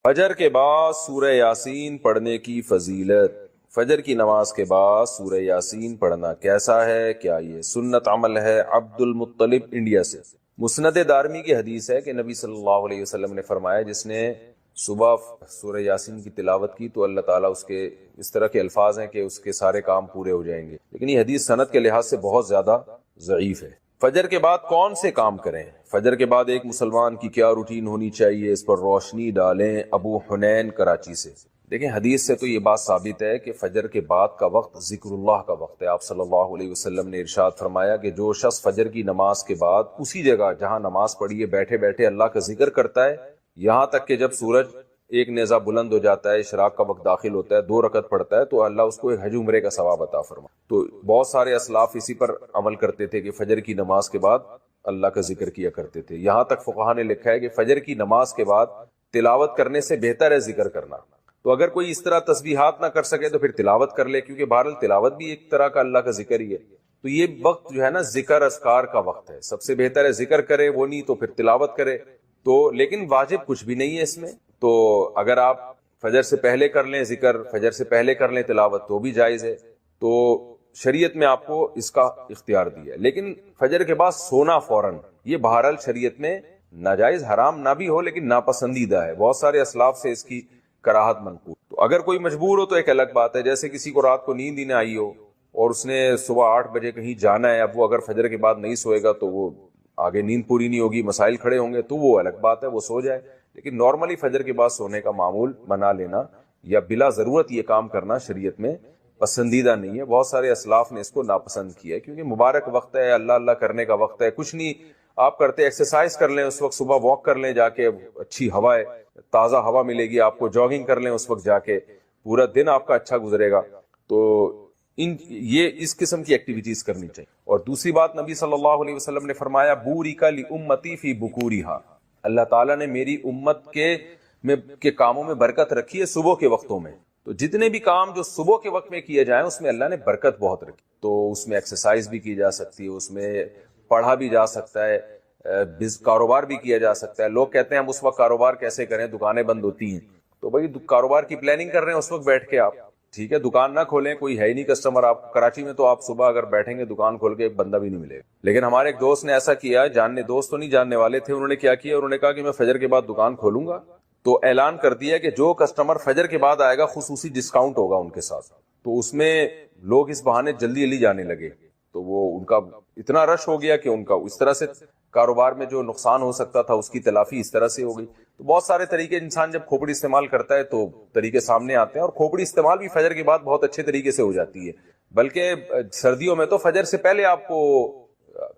فجر کے بعد سورہ یاسین پڑھنے کی فضیلت۔ فجر کی نماز کے بعد سورہ یاسین پڑھنا کیسا ہے؟ کیا یہ سنت عمل ہے؟ عبد المطلب انڈیا سے۔ مسند دارمی کی حدیث ہے کہ نبی صلی اللہ علیہ وسلم نے فرمایا جس نے صبح سورہ یاسین کی تلاوت کی تو اللہ تعالیٰ اس کے اس طرح کے الفاظ ہیں کہ اس کے سارے کام پورے ہو جائیں گے، لیکن یہ حدیث سند کے لحاظ سے بہت زیادہ ضعیف ہے۔ فجر کے بعد کون سے کام کریں؟ فجر کے بعد ایک مسلمان کی کیا روٹین ہونی چاہیے، اس پر روشنی ڈالیں۔ ابو حنین کراچی سے۔ دیکھیں حدیث سے تو یہ بات ثابت ہے کہ فجر کے بعد کا وقت ذکر اللہ کا وقت ہے۔ آپ صلی اللہ علیہ وسلم نے ارشاد فرمایا کہ جو شخص فجر کی نماز کے بعد اسی جگہ جہاں نماز پڑھی ہے بیٹھے بیٹھے اللہ کا ذکر کرتا ہے یہاں تک کہ جب سورج ایک نیزہ بلند ہو جاتا ہے، اشراق کا وقت داخل ہوتا ہے، 2 رکعت پڑھتا ہے تو اللہ اس کو ایک حج عمرے کا ثواب عطا فرما۔ تو بہت سارے اسلاف اسی پر عمل کرتے تھے کہ فجر کی نماز کے بعد اللہ کا ذکر کیا کرتے تھے۔ یہاں تک فقہا نے لکھا ہے کہ فجر کی نماز کے بعد تلاوت کرنے سے بہتر ہے ذکر کرنا۔ تو اگر کوئی اس طرح تسبیحات نہ کر سکے تو پھر تلاوت کر لے، کیونکہ بہرحال تلاوت بھی ایک طرح کا اللہ کا ذکر ہی ہے۔ تو یہ وقت جو ہے نا ذکر اذکار کا وقت ہے، سب سے بہتر ہے ذکر کرے، وہ نہیں تو پھر تلاوت کرے۔ تو لیکن واجب کچھ بھی نہیں ہے اس میں، تو اگر آپ فجر سے پہلے کر لیں ذکر، فجر سے پہلے کر لیں تلاوت تو بھی جائز ہے۔ تو شریعت میں آپ کو اس کا اختیار دیا ہے، لیکن فجر کے بعد سونا فوراً یہ بہرحال شریعت میں ناجائز حرام نہ بھی ہو لیکن ناپسندیدہ ہے۔ بہت سارے اسلاف سے اس کی کراہت منقول۔ تو اگر کوئی مجبور ہو تو ایک الگ بات ہے، جیسے کسی کو رات کو نیند ہی نہ آئی ہو اور اس نے صبح 8 بجے کہیں جانا ہے، اب وہ اگر فجر کے بعد نہیں سوئے گا تو وہ آگے نیند پوری نہیں ہوگی، مسائل کھڑے ہوں گے، تو وہ الگ بات ہے، وہ سو جائے۔ لیکن نارملی فجر کے بعد سونے کا معمول بنا لینا یا بلا ضرورت یہ کام کرنا شریعت میں پسندیدہ نہیں ہے۔ بہت سارے اسلاف نے اس کو ناپسند کیا ہے کیونکہ مبارک وقت ہے، اللہ اللہ کرنے کا وقت ہے، کچھ نہیں آپ کرتے ایکسرسائز کر لیں اس وقت، صبح واک کر لیں جا کے، اچھی ہوا ہے، تازہ ہوا ملے گی آپ کو، جاگنگ کر لیں اس وقت جا کے، پورا دن آپ کا اچھا گزرے گا۔ تو یہ اس قسم کی ایکٹیویٹیز کرنی چاہیے۔ اور دوسری بات نبی صلی اللہ علیہ وسلم نے فرمایا بورک لامتی فی بکورہا، اللہ تعالیٰ نے میری امت کے کاموں میں برکت رکھی ہے صبح کے وقتوں میں۔ تو جتنے بھی کام جو صبح کے وقت میں کیے جائیں اس میں اللہ نے برکت بہت رکھی۔ تو اس میں ایکسرسائز بھی کی جا سکتی ہے، اس میں پڑھا بھی جا سکتا ہے، کاروبار بھی کیا جا سکتا ہے۔ لوگ کہتے ہیں ہم اس وقت کاروبار کیسے کریں، دکانیں بند ہوتی ہیں، تو بھائی کاروبار کی پلاننگ کر رہے ہیں اس وقت بیٹھ کے آپ، ٹھیک ہے، دکان نہ کھولیں، کوئی ہے ہی نہیں کسٹمر آپ کراچی میں، تو آپ صبح اگر بیٹھیں گے دکان کھول کے ایک بندہ بھی نہیں ملے گا۔ لیکن ہمارے ایک دوست نے ایسا کیا، دوست تو نہیں جاننے والے تھے، انہوں نے کیا کیا، انہوں نے کہا کہ میں فجر کے بعد دکان کھولوں گا، تو اعلان کر دیا کہ جو کسٹمر فجر کے بعد آئے گا خصوصی ڈسکاؤنٹ ہوگا ان کے ساتھ۔ تو اس میں لوگ اس بہانے جلدی جلدی جانے لگے، تو وہ ان کا اتنا رش ہو گیا کہ ان کا اس طرح سے کاروبار میں جو نقصان ہو سکتا تھا اس کی تلافی اس طرح سے ہو گئی۔ تو بہت سارے طریقے انسان جب کھوپڑی استعمال کرتا ہے تو طریقے سامنے آتے ہیں، اور کھوپڑی استعمال بھی فجر کے بعد بہت اچھے طریقے سے ہو جاتی ہے، بلکہ سردیوں میں تو فجر سے پہلے آپ کو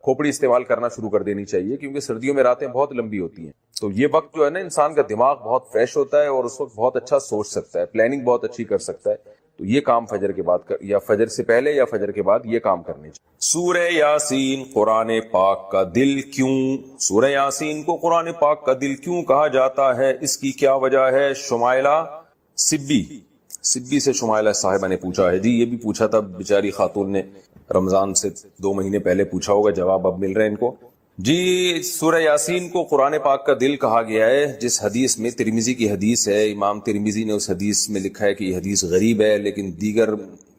کھوپڑی استعمال کرنا شروع کر دینی چاہیے، کیونکہ سردیوں میں راتیں بہت لمبی ہوتی ہیں۔ تو یہ وقت جو ہے نا انسان کا دماغ بہت فریش ہوتا ہے اور اس وقت بہت اچھا سوچ سکتا ہے، پلاننگ بہت اچھی کر سکتا ہے۔ تو یہ کام فجر کے بعد یا فجر سے پہلے یا فجر کے بعد یہ کام کرنے چاہیے۔ سورہ یاسین قرآن پاک کا دل کیوں؟ سورہ یاسین کو قرآن پاک کا دل کیوں کہا جاتا ہے، اس کی کیا وجہ ہے؟ شمائلہ سبی سے شمائلہ صاحبہ نے پوچھا ہے۔ جی یہ بھی پوچھا تھا بیچاری خاتون نے، رمضان سے 2 مہینے پہلے پوچھا ہوگا، جواب اب مل رہے ہیں ان کو۔ جی سورہ یاسین کو قرآن پاک کا دل کہا گیا ہے، جس حدیث میں ترمذی کی حدیث ہے، امام ترمذی نے اس حدیث میں لکھا ہے کہ یہ حدیث غریب ہے، لیکن دیگر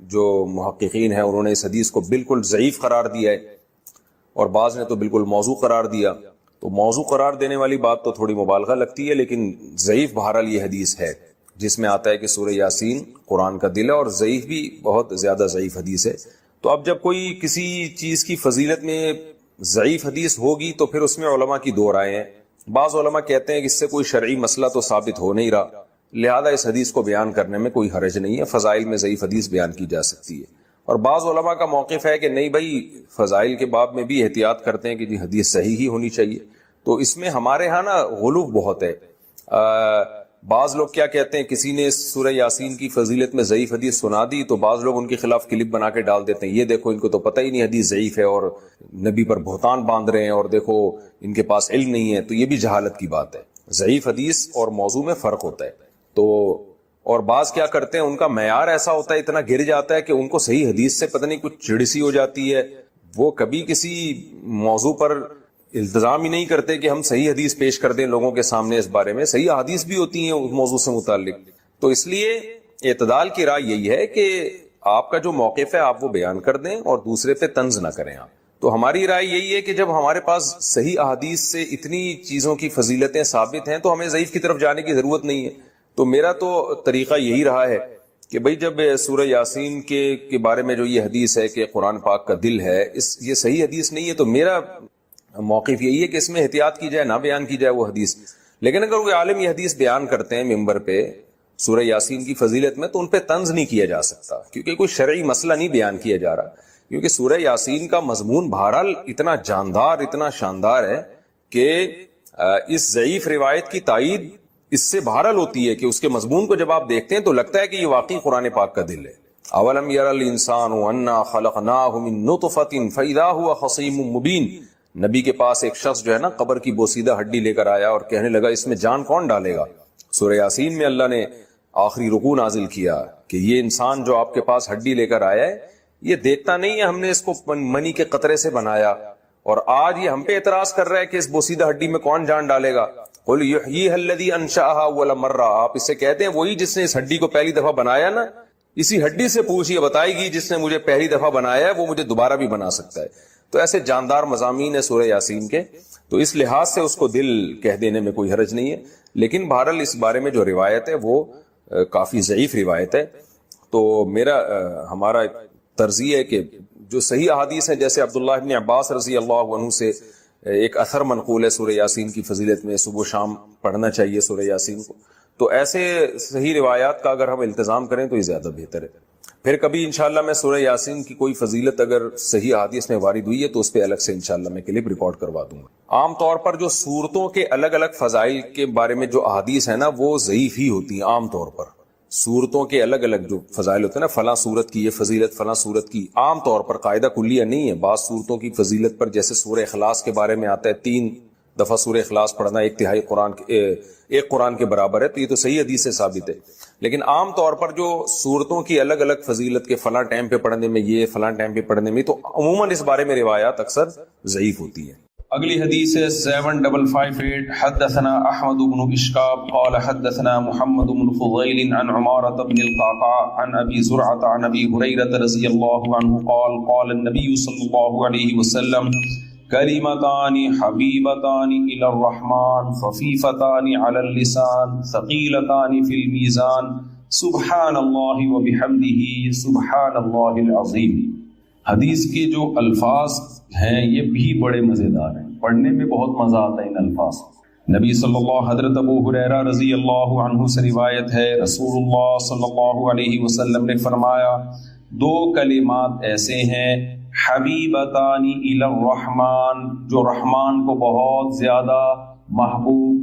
جو محققین ہیں انہوں نے اس حدیث کو بالکل ضعیف قرار دیا ہے، اور بعض نے تو بالکل موضوع قرار دیا۔ تو موضوع قرار دینے والی بات تو تھوڑی مبالغہ لگتی ہے، لیکن ضعیف بہرحال یہ حدیث ہے جس میں آتا ہے کہ سورہ یاسین قرآن کا دل ہے، اور ضعیف بھی بہت زیادہ ضعیف حدیث ہے۔ تو اب جب کوئی کسی چیز کی فضیلت میں ضعیف حدیث ہوگی تو پھر اس میں علماء کی 2 رائے ہیں۔ بعض علماء کہتے ہیں کہ اس سے کوئی شرعی مسئلہ تو ثابت ہو نہیں رہا، لہذا اس حدیث کو بیان کرنے میں کوئی حرج نہیں ہے، فضائل میں ضعیف حدیث بیان کی جا سکتی ہے۔ اور بعض علماء کا موقف ہے کہ نہیں بھائی، فضائل کے باب میں بھی احتیاط کرتے ہیں کہ جی حدیث صحیح ہی ہونی چاہیے۔ تو اس میں ہمارے ہاں نا غلو بہت ہے۔ بعض لوگ کیا کہتے ہیں، کسی نے سورہ یاسین کی فضیلت میں ضعیف حدیث سنا دی تو بعض لوگ ان کے خلاف کلپ بنا کے ڈال دیتے ہیں، یہ دیکھو ان کو تو پتہ ہی نہیں حدیث ضعیف ہے اور نبی پر بہتان باندھ رہے ہیں، اور دیکھو ان کے پاس علم نہیں ہے۔ تو یہ بھی جہالت کی بات ہے، ضعیف حدیث اور موضوع میں فرق ہوتا ہے۔ تو اور بعض کیا کرتے ہیں، ان کا معیار ایسا ہوتا ہے، اتنا گر جاتا ہے کہ ان کو صحیح حدیث سے پتہ نہیں کچھ چڑ سی ہو جاتی ہے، وہ کبھی کسی موضوع پر التزام ہی نہیں کرتے کہ ہم صحیح حدیث پیش کر دیں لوگوں کے سامنے اس بارے میں. صحیح حدیث بھی ہوتی ہیں اس موضوع سے متعلق. تو اس لیے اعتدال کی رائے یہی ہے کہ آپ کا جو موقف ہے آپ وہ بیان کر دیں اور دوسرے پہ طنز نہ کریں آپ. تو ہماری رائے یہی ہے کہ جب ہمارے پاس صحیح احادیث سے اتنی چیزوں کی فضیلتیں ثابت ہیں تو ہمیں ضعیف کی طرف جانے کی ضرورت نہیں ہے. تو میرا تو طریقہ یہی رہا ہے کہ بھئی جب سورہ یاسین کے بارے میں جو یہ حدیث ہے کہ قرآن پاک کا دل ہے، یہ صحیح حدیث نہیں ہے، تو میرا موقف یہی ہے کہ اس میں احتیاط کی جائے، نہ بیان کی جائے وہ حدیث. لیکن اگر کوئی عالم یہ حدیث بیان کرتے ہیں ممبر پہ سورہ یاسین کی فضیلت میں، تو ان پہ طنز نہیں کیا جا سکتا، کیونکہ کوئی شرعی مسئلہ نہیں بیان کیا جا رہا. کیونکہ سورہ یاسین کا مضمون بہرحال اتنا جاندار، اتنا شاندار ہے کہ اس ضعیف روایت کی تائید اس سے بہرحال ہوتی ہے کہ اس کے مضمون کو جب آپ دیکھتے ہیں تو لگتا ہے کہ یہ واقعی قرآن پاک کا دل ہے. اولم یر الانسان انا خلقناہ من نطفۃ فاذا هو خصیم مبین. نبی کے پاس ایک شخص جو ہے نا قبر کی بوسیدہ ہڈی لے کر آیا اور کہنے لگا اس میں جان کون ڈالے گا. سورہ یاسین میں اللہ نے آخری رکوع نازل کیا کہ یہ انسان جو آپ کے پاس ہڈی لے کر آیا ہے یہ دیکھتا نہیں ہے ہم نے اس کو منی کے قطرے سے بنایا، اور آج یہ ہم پہ اعتراض کر رہا ہے کہ اس بوسیدہ ہڈی میں کون جان ڈالے گا. قل یحییھا الذی انشأھا اول مرہ. آپ اس سے کہتے ہیں وہی جس نے اس ہڈی کو پہلی دفعہ بنایا نا، اسی ہڈی سے پوچھیے، بتائے گی جس نے مجھے پہلی دفعہ بنایا ہے وہ مجھے دوبارہ بھی بنا سکتا ہے. تو ایسے جاندار مضامین ہے سورہ یاسین کے، تو اس لحاظ سے اس کو دل کہہ دینے میں کوئی حرج نہیں ہے. لیکن بہرحال اس بارے میں جو روایت ہے وہ کافی ضعیف روایت ہے. تو ہمارا طرز یہ ہے کہ جو صحیح احادیث ہیں، جیسے عبداللہ ابن عباس رضی اللہ عنہ سے ایک اثر منقول ہے سورہ یاسین کی فضیلت میں، صبح و شام پڑھنا چاہیے سورہ یاسین کو. تو ایسے صحیح روایات کا اگر ہم التزام کریں تو یہ زیادہ بہتر ہے. پھر کبھی انشاءاللہ میں سورہ یاسین کی کوئی فضیلت اگر صحیح حدیث میں وارد ہوئی ہے تو اس پہ الگ سے انشاءاللہ میں کلپ ریکارڈ کروا دوں گا. عام طور پر جو صورتوں کے الگ الگ فضائل کے بارے میں جو احادیث ہیں نا وہ ضعیف ہی ہوتی ہیں. عام طور پر صورتوں کے الگ الگ جو فضائل ہوتے ہیں نا، فلاں صورت کی یہ فضیلت، فلاں صورت کی، عام طور پر قاعدہ کلیہ نہیں ہے. بعض صورتوں کی فضیلت پر جیسے سورہ اخلاص کے بارے میں آتا ہے 3 دفعہ سورہ اخلاص پڑھنا ایک قرآن کے برابر ہے، تو یہ تو صحیح حدیث سے ثابت ہے. لیکن عام طور پر جو صورتوں کی الگ الگ فضیلت کے فلاں ٹائم پہ پڑھنے میں یہ، فلاں ٹائم پہ پڑھنے میں، تو عموماً اس بارے میں روایات اکثر ضعیف ہوتی ہیں. اگلی حدیث ہے 7558. حدثنا احمد بن اشکاب قال حدثنا محمد بن فضیل عن عمارة بن القعقاع عن ابی زرعة عن ابی هریرة رضی اللہ عنہ قال قال النبی صلی اللہ علیہ وسلم کلمتان حبیبتان الی الرحمن خفیفتان علی اللسان ثقیلتان فی المیزان سبحان اللہ وبحمدہ سبحان اللہ العظیم. حدیث کے جو الفاظ ہیں یہ بھی بڑے مزیدار ہیں، پڑھنے میں بہت مزہ آتا ہے ان الفاظ. نبی صلی اللہ حضرت ابو ہریرہ رضی اللہ عنہ سے روایت ہے، رسول اللہ صلی اللہ علیہ وسلم نے فرمایا 2 کلمات ایسے ہیں حبیبتان الی الرحمن، جو رحمان کو بہت زیادہ محبوب.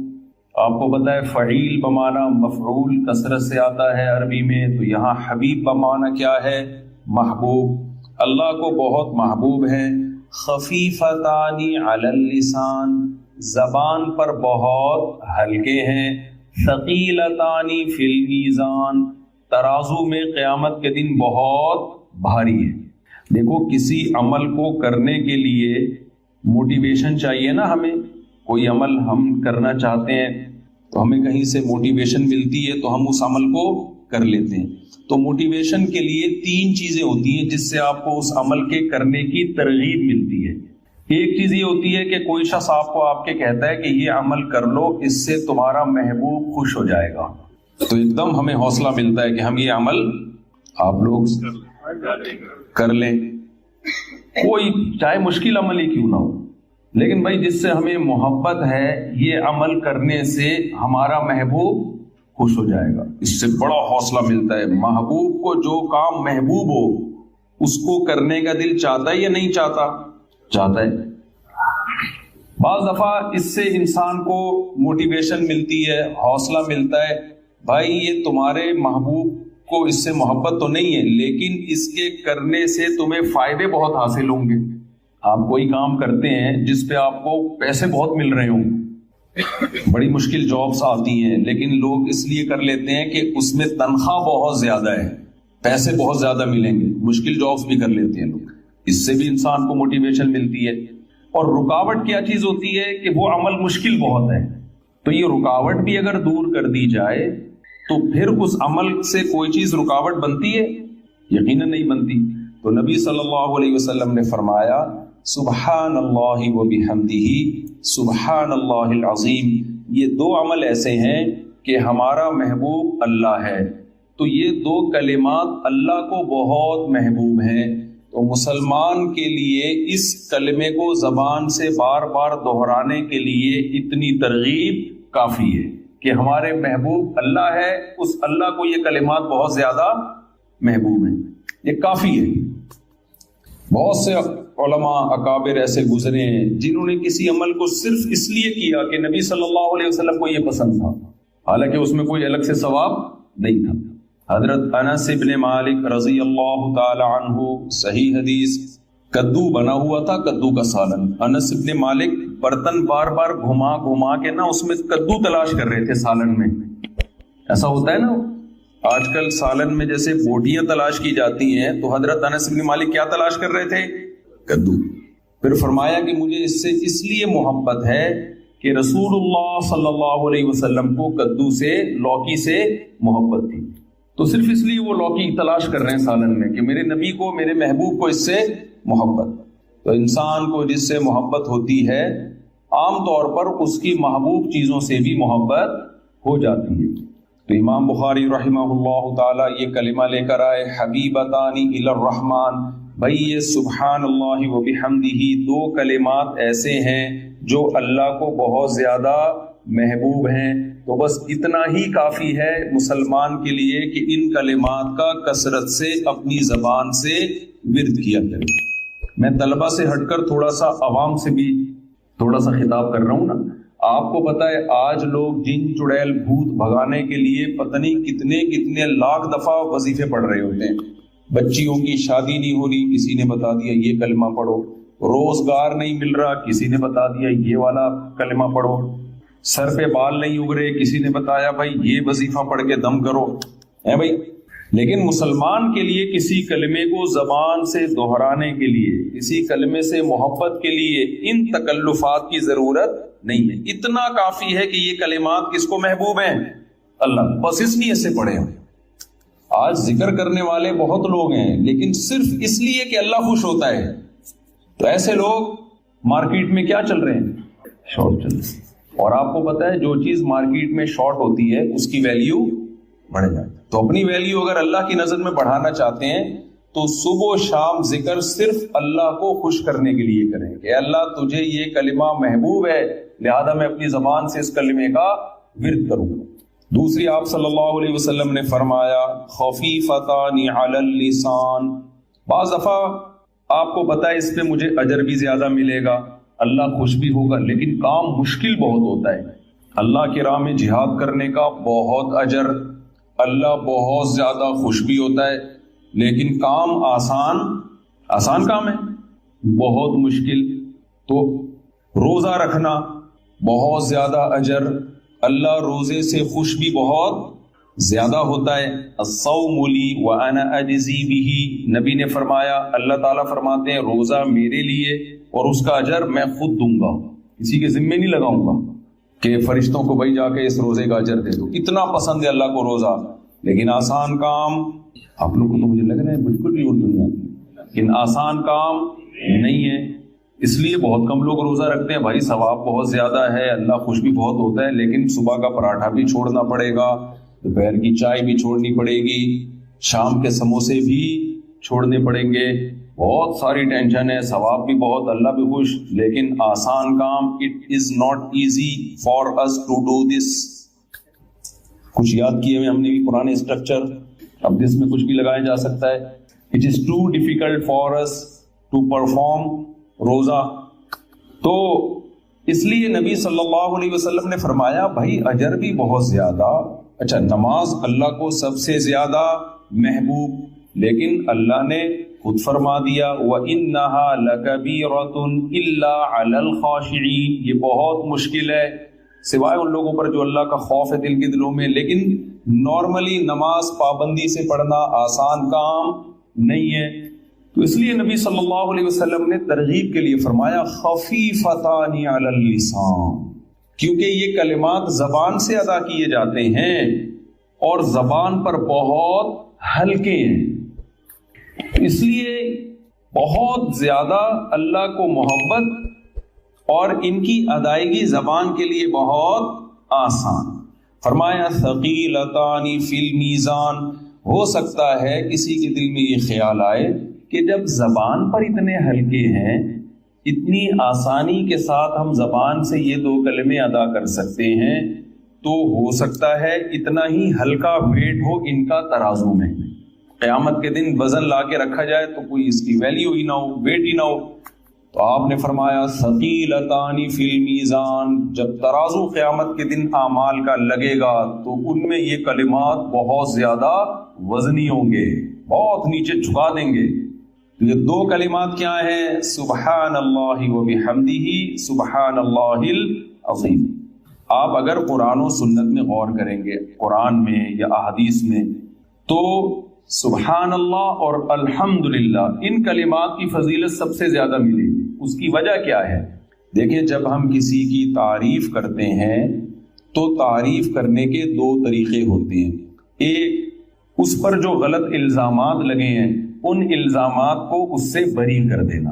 آپ کو پتہ ہے فعیل بمعنی مفعول کثرت سے آتا ہے عربی میں، تو یہاں حبیب بمعنی کیا ہے؟ محبوب. اللہ کو بہت محبوب ہے. خفیفتان علی اللسان، زبان پر بہت ہلکے ہیں. ثقیلتان فی المیزان، ترازو میں قیامت کے دن بہت بھاری ہے. دیکھو کسی عمل کو کرنے کے لیے موٹیویشن چاہیے نا. ہمیں کوئی عمل ہم کرنا چاہتے ہیں تو ہمیں کہیں سے موٹیویشن ملتی ہے تو ہم اس عمل کو کر لیتے ہیں. تو موٹیویشن کے لیے 3 چیزیں ہوتی ہیں جس سے آپ کو اس عمل کے کرنے کی ترغیب ملتی ہے. ایک چیز یہ ہوتی ہے کہ کوئی شخص آپ کو آپ کے کہتا ہے کہ یہ عمل کر لو، اس سے تمہارا محبوب خوش ہو جائے گا، تو ایک دم ہمیں حوصلہ ملتا ہے کہ ہم یہ عمل آپ لوگ کر لیں، کوئی چاہے مشکل عمل ہی کیوں نہ ہو. لیکن بھائی جس سے ہمیں محبت ہے یہ عمل کرنے سے ہمارا محبوب خوش ہو جائے گا، اس سے بڑا حوصلہ ملتا ہے. محبوب کو جو کام محبوب ہو اس کو کرنے کا دل چاہتا ہے یا نہیں چاہتا؟ چاہتا ہے. بعض دفعہ اس سے انسان کو موٹیویشن ملتی ہے، حوصلہ ملتا ہے. بھائی یہ تمہارے محبوب کو اس سے محبت تو نہیں ہے، لیکن اس کے کرنے سے تمہیں فائدے بہت حاصل ہوں گے. آپ کوئی کام کرتے ہیں جس پہ آپ کو پیسے بہت مل رہے ہوں، بڑی مشکل جابس آتی ہیں، لیکن لوگ اس لیے کر لیتے ہیں کہ اس میں تنخواہ بہت زیادہ ہے، پیسے بہت زیادہ ملیں گے، مشکل جابس بھی کر لیتے ہیں لوگ. اس سے بھی انسان کو موٹیویشن ملتی ہے. اور رکاوٹ کیا چیز ہوتی ہے کہ وہ عمل مشکل بہت ہے. تو یہ رکاوٹ بھی اگر دور کر دی جائے تو پھر اس عمل سے کوئی چیز رکاوٹ بنتی ہے؟ یقیناً نہیں بنتی. تو نبی صلی اللہ علیہ وسلم نے فرمایا سبحان اللہ و بحمدہ سبحان اللہ العظیم. یہ دو عمل ایسے ہیں کہ ہمارا محبوب اللہ ہے. تو یہ دو کلمات اللہ کو بہت محبوب ہیں. تو مسلمان کے لیے اس کلمے کو زبان سے بار بار دہرانے کے لیے اتنی ترغیب کافی ہے کہ ہمارے محبوب اللہ ہے، اس اللہ کو یہ کلمات بہت زیادہ محبوب ہیں. یہ کافی ہے. بہت سے علماء اکابر ایسے گزرے ہیں جنہوں نے کسی عمل کو صرف اس لیے کیا کہ نبی صلی اللہ علیہ وسلم کو یہ پسند تھا، حالانکہ اس میں کوئی الگ سے ثواب نہیں تھا. حضرت انس بن مالک رضی اللہ تعالی عنہ، صحیح حدیث، کدو بنا ہوا تھا، کدو کا سالن. انس بن مالک برتن بار بار گھما گھما کے نا اس میں کدو تلاش کر رہے تھے سالن میں. ایسا ہوتا ہے نا آج کل سالن میں جیسے بوٹیاں تلاش کی جاتی ہیں، تو حضرت انس بن مالک کیا تلاش کر رہے تھے؟ کدو. پھر فرمایا کہ مجھے اس سے اس لیے محبت ہے کہ رسول اللہ صلی اللہ علیہ وسلم کو کدو سے، لوکی سے محبت تھی. تو صرف اس لیے وہ لوکی تلاش کر رہے ہیں سالن میں کہ میرے نبی کو، میرے محبوب کو اس سے محبت. تو انسان کو جس سے محبت ہوتی ہے عام طور پر اس کی محبوب چیزوں سے بھی محبت ہو جاتی ہے. تو امام بخاری رحمہ اللہ تعالی یہ کلمہ لے کر آئے حبیبتان الی الرحمن. بھائی یہ سبحان اللہ و بحمدہ دو کلمات ایسے ہیں جو اللہ کو بہت زیادہ محبوب ہیں. تو بس اتنا ہی کافی ہے مسلمان کے لیے کہ ان کلمات کا کثرت سے اپنی زبان سے ورد کیا کرے. میں طلبہ سے ہٹ کر تھوڑا سا عوام سے بھی تھوڑا سا خطاب کر رہا ہوں نا. آپ کو پتا ہے آج لوگ جن چڑیل بھوت بھگانے کے لیے پتہ نہیں کتنے لاکھ دفعہ وظیفے پڑھ رہے ہوتے ہیں. بچیوں کی شادی نہیں ہو رہی، کسی نے بتا دیا یہ کلمہ پڑھو. روزگار نہیں مل رہا، کسی نے بتا دیا یہ والا کلمہ پڑھو. سر پہ بال نہیں اگ رہے، کسی نے بتایا بھائی یہ وظیفہ پڑھ کے دم کرو. ہے بھائی، لیکن مسلمان کے لیے کسی کلمے کو زبان سے دہرانے کے لیے، کسی کلمے سے محبت کے لیے ان تکلفات کی ضرورت نہیں ہے. اتنا کافی ہے کہ یہ کلمات کس کو محبوب ہیں؟ اللہ. بس اس لیے سے پڑھے ہوں. آج ذکر کرنے والے بہت لوگ ہیں لیکن صرف اس لیے کہ اللہ خوش ہوتا ہے. تو ایسے لوگ مارکیٹ میں کیا چل رہے ہیں؟ شارٹ چل رہے ہیں. اور آپ کو پتا ہے جو چیز مارکیٹ میں شارٹ ہوتی ہے اس کی ویلیو بڑھ جاتی ہے. تو اپنی ویلیو اگر اللہ کی نظر میں بڑھانا چاہتے ہیں تو صبح و شام ذکر صرف اللہ کو خوش کرنے کے لیے کریں کہ اللہ تجھے یہ کلمہ محبوب ہے لہذا میں اپنی زبان سے اس کلمے کا ورد کروں. دوسری آپ صلی اللہ علیہ وسلم نے فرمایا خفیفتان علی اللسان. بعض دفعہ آپ کو پتا ہے اس پہ مجھے اجر بھی زیادہ ملے گا، اللہ خوش بھی ہوگا، لیکن کام مشکل بہت ہوتا ہے. اللہ کی راہ میں جہاد کرنے کا بہت اجر، اللہ بہت زیادہ خوش بھی ہوتا ہے، لیکن کام آسان کام ہے، بہت مشکل. تو روزہ رکھنا بہت زیادہ اجر، اللہ روزے سے خوش بھی بہت زیادہ ہوتا ہے. الصوم لی وانا اجزی بہ. نبی نے فرمایا، اللہ تعالیٰ فرماتے ہیں روزہ میرے لیے اور اس کا اجر میں خود دوں گا، کسی کے ذمے نہیں لگاؤں گا کہ فرشتوں کو بھائی جا کے اس روزے کا اجر دے دو. اتنا پسند ہے اللہ کو روزہ. لیکن آسان کام آپ لوگ کو تو مجھے لگ رہا ہے بالکل بھی اردو نہیں آتی، لیکن آسان کام نہیں ہے. اس لیے بہت کم لوگ روزہ رکھتے ہیں. بھائی ثواب بہت زیادہ ہے، اللہ خوش بھی بہت ہوتا ہے، لیکن صبح کا پراٹھا بھی چھوڑنا پڑے گا، دوپہر کی چائے بھی چھوڑنی پڑے گی، شام کے سموسے بھی چھوڑنے پڑیں گے. بہت ساری ٹینشن ہے، ثواب بھی بہت، اللہ بھی خوش، لیکن آسان کام. It is not easy for us to do this. کچھ یاد کیے ہوئے ہم نے بھی پرانے اسٹرکچر، اب اس میں کچھ بھی لگایا جا سکتا ہے. It is too difficult for us to perform روزہ. تو اس لیے نبی صلی اللہ علیہ وسلم نے فرمایا بھائی اجر بھی بہت زیادہ. اچھا، نماز اللہ کو سب سے زیادہ محبوب، لیکن اللہ نے خود فرما دیا وَإِنَّهَا لَكَبِيرَةٌ إِلَّا عَلَى الْخَاشِعِينَ. یہ بہت مشکل ہے سوائے ان لوگوں پر جو اللہ کا خوف ہے دل کے دلوں میں. لیکن نارملی نماز پابندی سے پڑھنا آسان کام نہیں ہے. تو اس لیے نبی صلی اللہ علیہ وسلم نے ترغیب کے لیے فرمایا خفیفتان علی اللسان، کیونکہ یہ کلمات زبان سے ادا کیے جاتے ہیں اور زبان پر بہت ہلکے ہیں، اس لیے بہت زیادہ اللہ کو محبت اور ان کی ادائیگی زبان کے لیے بہت آسان۔ فرمایا ثقیلتان فی المیزان، ہو سکتا ہے کسی کے دل میں یہ خیال آئے کہ جب زبان پر اتنے ہلکے ہیں، اتنی آسانی کے ساتھ ہم زبان سے یہ 2 کلمے ادا کر سکتے ہیں، تو ہو سکتا ہے اتنا ہی ہلکا ویٹ ہو ان کا ترازو میں، قیامت کے دن وزن لا کے رکھا جائے تو کوئی اس کی ویلیو ہی نہ ہو، ویٹ ہی نہ ہو۔ تو آپ نے فرمایا ثقیلتان فی المیزان، جب ترازو قیامت کے دن اعمال کا لگے گا تو ان میں یہ کلمات بہت زیادہ وزنی ہوں گے، بہت نیچے جھکا دیں گے۔ یہ 2 کلمات کیا ہیں؟ سبحان اللہ و بحمدہ سبحان اللہ العظیم۔ آپ اگر قرآن و سنت میں غور کریں گے، قرآن میں یا احادیث میں، تو سبحان اللہ اور الحمدللہ ان کلمات کی فضیلت سب سے زیادہ ملے گی۔ اس کی وجہ کیا ہے؟ دیکھیں، جب ہم کسی کی تعریف کرتے ہیں تو تعریف کرنے کے 2 طریقے ہوتے ہیں۔ ایک، اس پر جو غلط الزامات لگے ہیں ان الزامات کو اس سے بری کر دینا۔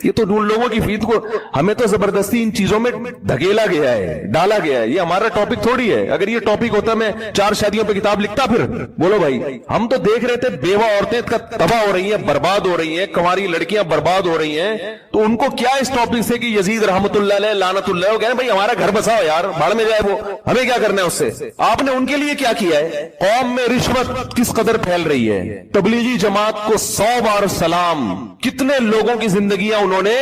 یہ تو ان لوگوں کی فیت کو ہمیں تو زبردستی ان چیزوں میں دھکیلا گیا ہے، ڈالا گیا ہے۔ یہ ہمارا ٹاپک تھوڑی ہے، اگر یہ ٹاپک ہوتا میں 4 شادیوں پہ کتاب لکھتا۔ پھر بولو بھائی، ہم تو دیکھ رہے تھے بیوہ عورتیں تباہ ہو رہی ہیں، برباد ہو رہی ہیں، کنواری لڑکیاں برباد ہو رہی ہیں، تو ان کو کیا اس ٹاپک سے کہ یزید رحمت اللہ علیہ لعنت اللہ، کہہ رہے بھائی ہمارا گھر بساؤ یار، بھاڑ میں جائے وہ، ہمیں کیا کرنا ہے اس سے۔ آپ نے ان کے لیے کیا کیا ہے؟ قوم میں رشوت کس قدر پھیل رہی ہے، تبلیغی جماعت کو 100 بار سلام، کتنے لوگوں کی زندگیاں انہوں نے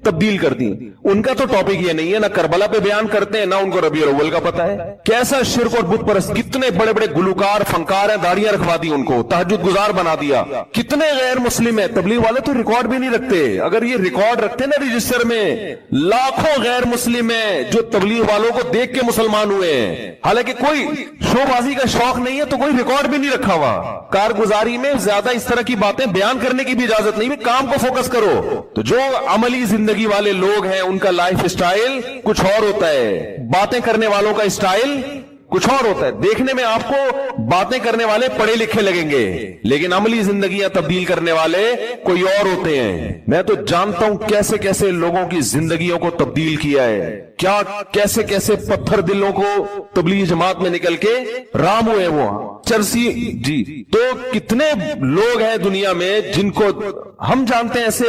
تبدیل کر دی۔ ان کا تو ٹاپک یہ نہیں ہے، نہ کربلا پہ بیان کرتے ہیں، نہ ان کو ربیع الاول کا پتہ ہے۔ کیسا شرک اور بت پرست، کتنے بڑے بڑے گلوکار فنکار ہیں، داڑیاں رکھوا دی ان کو، تہجد گزار بنا دیا۔ کتنے غیر مسلم ہیں، تبلیغ والے تو ریکارڈ بھی نہیں رکھتے۔ اگر یہ ریکارڈ رکھتے نا رجسٹر میں، لاکھوں غیر مسلم ہیں جو تبلیغ والوں کو دیکھ کے مسلمان ہوئے ہیں، حالانکہ کوئی شو بازی کا شوق نہیں ہے تو کوئی ریکارڈ بھی نہیں رکھا ہوا۔ کارگزاری میں زیادہ اس طرح کی باتیں بیان کرنے کی بھی اجازت نہیں، کام کو فوکس کرو۔ تو جو عملی زندگی والے لوگ ہیں ان کا لائف اسٹائل کچھ اور ہوتا ہے، باتیں کرنے والوں کا اسٹائل کچھ اور ہوتا ہے۔ دیکھنے میں آپ کو باتیں کرنے والے پڑھے لکھے لگیں گے، لیکن عملی زندگیاں تبدیل کرنے والے کوئی اور ہوتے ہیں۔ میں تو جانتا ہوں کیسے کیسے لوگوں کی زندگیوں کو تبدیل کیا ہے، کیا کیسے کیسے پتھر دلوں کو تبلیغ جماعت میں نکل کے رام ہوئے وہ چرسی جی۔ تو کتنے لوگ ہیں دنیا میں جن کو ہم جانتے ہیں، ایسے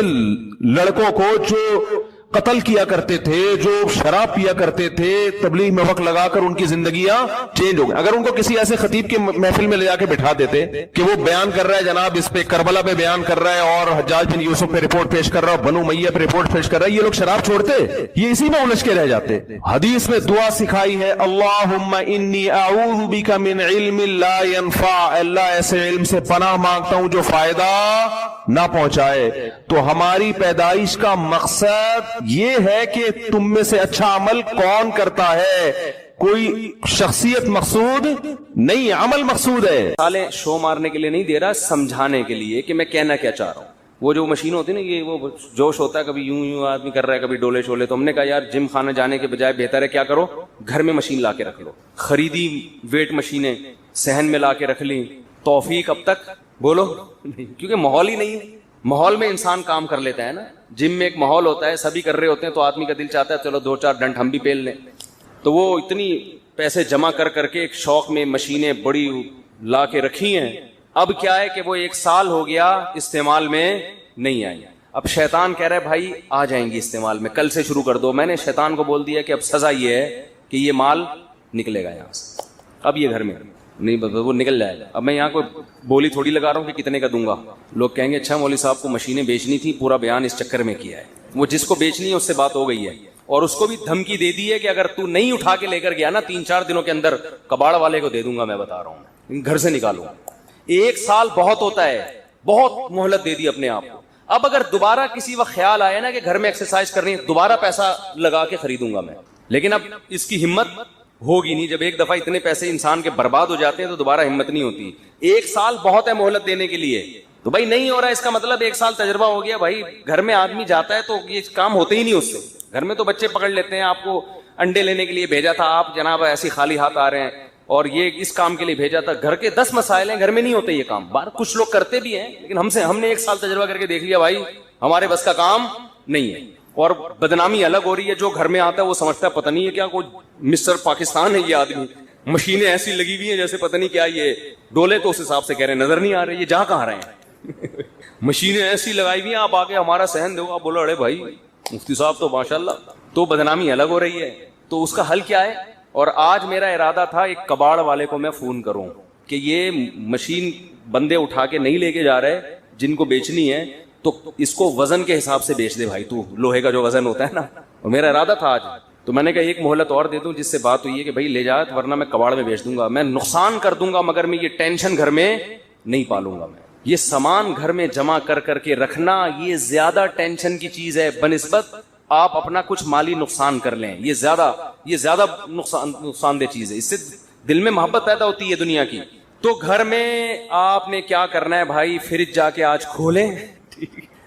لڑکوں کو جو قتل کیا کرتے تھے، جو شراب پیا کرتے تھے، تبلیغ میں وقت لگا کر ان کی زندگیاں چینج ہو گئی۔ اگر ان کو کسی ایسے خطیب کے محفل میں لے جا کے بٹھا دیتے کہ وہ بیان کر رہا ہے جناب اس پہ کربلا پہ بیان کر رہا ہے اور حجاج بن یوسف پہ رپورٹ پیش کر رہا ہے، بنو امیہ پہ رپورٹ پیش کر رہا ہے، یہ لوگ شراب چھوڑتے؟ یہ اسی میں الجھ کے رہ جاتے۔ حدیث میں دعا سکھائی ہے، اللہم انی اعوذ بک من علم لا ينفع، اللہ ایسے علم سے پناہ مانگتا ہوں جو فائدہ نہ پہنچائے۔ تو ہماری پیدائش کا مقصد یہ ہے کہ تم میں سے اچھا عمل کون کرتا ہے، کوئی شخصیت مقصود نہیں، عمل مقصود ہے۔ سالے شو مارنے کے لیے نہیں دے رہا، سمجھانے کے لیے کہ میں کہنا کیا چاہ رہا ہوں۔ وہ جو مشین ہوتی ہے نا، یہ وہ جوش ہوتا ہے، کبھی یوں یوں آدمی کر رہا ہے، کبھی ڈولے شولے، تو ہم نے کہا یار جم خانہ جانے کے بجائے بہتر ہے کیا کرو، گھر میں مشین لا کے رکھ لو۔ خریدی ویٹ مشینیں، صحن میں لا کے رکھ لی، توفیق اب تک بولو نہیں، کیونکہ ماحول ہی نہیں ہے۔ ماحول میں انسان کام کر لیتا ہے نا، جم میں ایک ماحول ہوتا ہے، سبھی کر رہے ہوتے ہیں تو آدمی کا دل چاہتا ہے چلو 2-4 ڈنڈ ہم بھی پیل لیں۔ تو وہ اتنی پیسے جمع کر کر کے ایک شوق میں مشینیں بڑی لا کے رکھی ہیں، اب کیا ہے کہ وہ 1 سال ہو گیا استعمال میں نہیں آئی۔ اب شیطان کہہ رہا ہے بھائی آ جائیں گی استعمال میں، کل سے شروع کر دو۔ میں نے شیطان کو بول دیا کہ اب سزا یہ ہے کہ یہ مال نکلے گا یہاں سے، اب یہ گھر میں نہیں، وہ نکل جائے گا۔ اب میں یہاں کوئی بولی تھوڑی لگا رہا ہوں کہ کتنے کا دوں گا، لوگ کہیں گے اچھا مولوی صاحب کو مشینیں بیچنی تھی، پورا بیان اس چکر میں کیا ہے۔ وہ جس کو بیچنی ہے اس سے بات ہو گئی ہے، اور اس کو بھی دھمکی دے دی ہے کہ اگر تو نہیں اٹھا کے لے کر گیا نا 3-4 دنوں کے اندر کباڑ والے کو دے دوں گا، میں بتا رہا ہوں، گھر سے نکالوں۔ 1 سال بہت ہوتا ہے، بہت مہلت دے دی اپنے آپ کو۔ اب اگر دوبارہ کسی وقت خیال آیا نا کہ گھر میں ایکسرسائز کرنی ہے، دوبارہ پیسہ لگا کے خریدوں گا میں، لیکن اب اس کی ہمت ہوگی نہیں۔ جب ایک دفعہ اتنے پیسے انسان کے برباد ہو جاتے ہیں تو دوبارہ ہمت نہیں ہوتی۔ 1 سال بہت ہے مہلت دینے کے لیے، تو بھائی نہیں ہو رہا ہے اس کا مطلب 1 سال تجربہ ہو گیا. بھائی گھر میں آدمی جاتا ہے تو یہ کام ہوتے ہی نہیں اس سے. گھر میں تو بچے پکڑ لیتے ہیں, آپ کو انڈے لینے کے لیے بھیجا تھا, آپ جناب ایسی خالی ہاتھ آ رہے ہیں, اور یہ اس کام کے لیے بھیجا تھا. گھر کے 10 مسائل ہیں, گھر میں نہیں ہوتے یہ کام. باہر کچھ لوگ کرتے بھی ہیں, لیکن ہم نے 1 سال تجربہ کر کے دیکھ لیا بھائی ہمارے بس کا کام نہیں ہے. اور بدنامی الگ ہو رہی ہے, جو گھر میں آتا ہے وہ سمجھتا ہے پتہ نہیں ہے کیا کوئی مسٹر پاکستان ہے یہ آدمی, مشینیں ایسی لگی ہوئی ہیں جیسے پتہ نہیں کیا, یہ ڈولے تو اس حساب سے کہہ رہے ہیں نظر نہیں آ رہے, یہ جا کہاں رہے ہیں. مشینیں ایسی لگائی ہوئی ہیں, آپ آگے ہمارا صحن دو, آپ بولو ارے بھائی مفتی صاحب تو ماشاءاللہ. تو بدنامی الگ ہو رہی ہے. تو اس کا حل کیا ہے؟ اور آج میرا ارادہ تھا ایک کباڑ والے کو میں فون کروں کہ یہ مشین بندے اٹھا کے نہیں لے کے جا رہے جن کو بیچنی ہے, تو اس کو وزن کے حساب سے بیچ دے بھائی, تو لوہے کا جو وزن ہوتا ہے نا. اور میرا ارادہ تھا آج, تو میں نے کہا ایک مہلت اور دے دوں, جس سے بات ہوئی ہے کہ بھائی لے جا, ورنہ میں کباڑ میں بیچ دوں گا, میں نقصان کر دوں گا, مگر میں یہ ٹینشن گھر میں نہیں پالوں گا. میں یہ سامان گھر میں جمع کر کر کے رکھنا یہ زیادہ ٹینشن کی چیز ہے بنسبت آپ اپنا کچھ مالی نقصان کر لیں. یہ زیادہ نقصان دہ چیز ہے, اس سے دل میں محبت پیدا ہوتی ہے دنیا کی. تو گھر میں آپ نے کیا کرنا ہے بھائی, فریج جا کے آج کھولیں,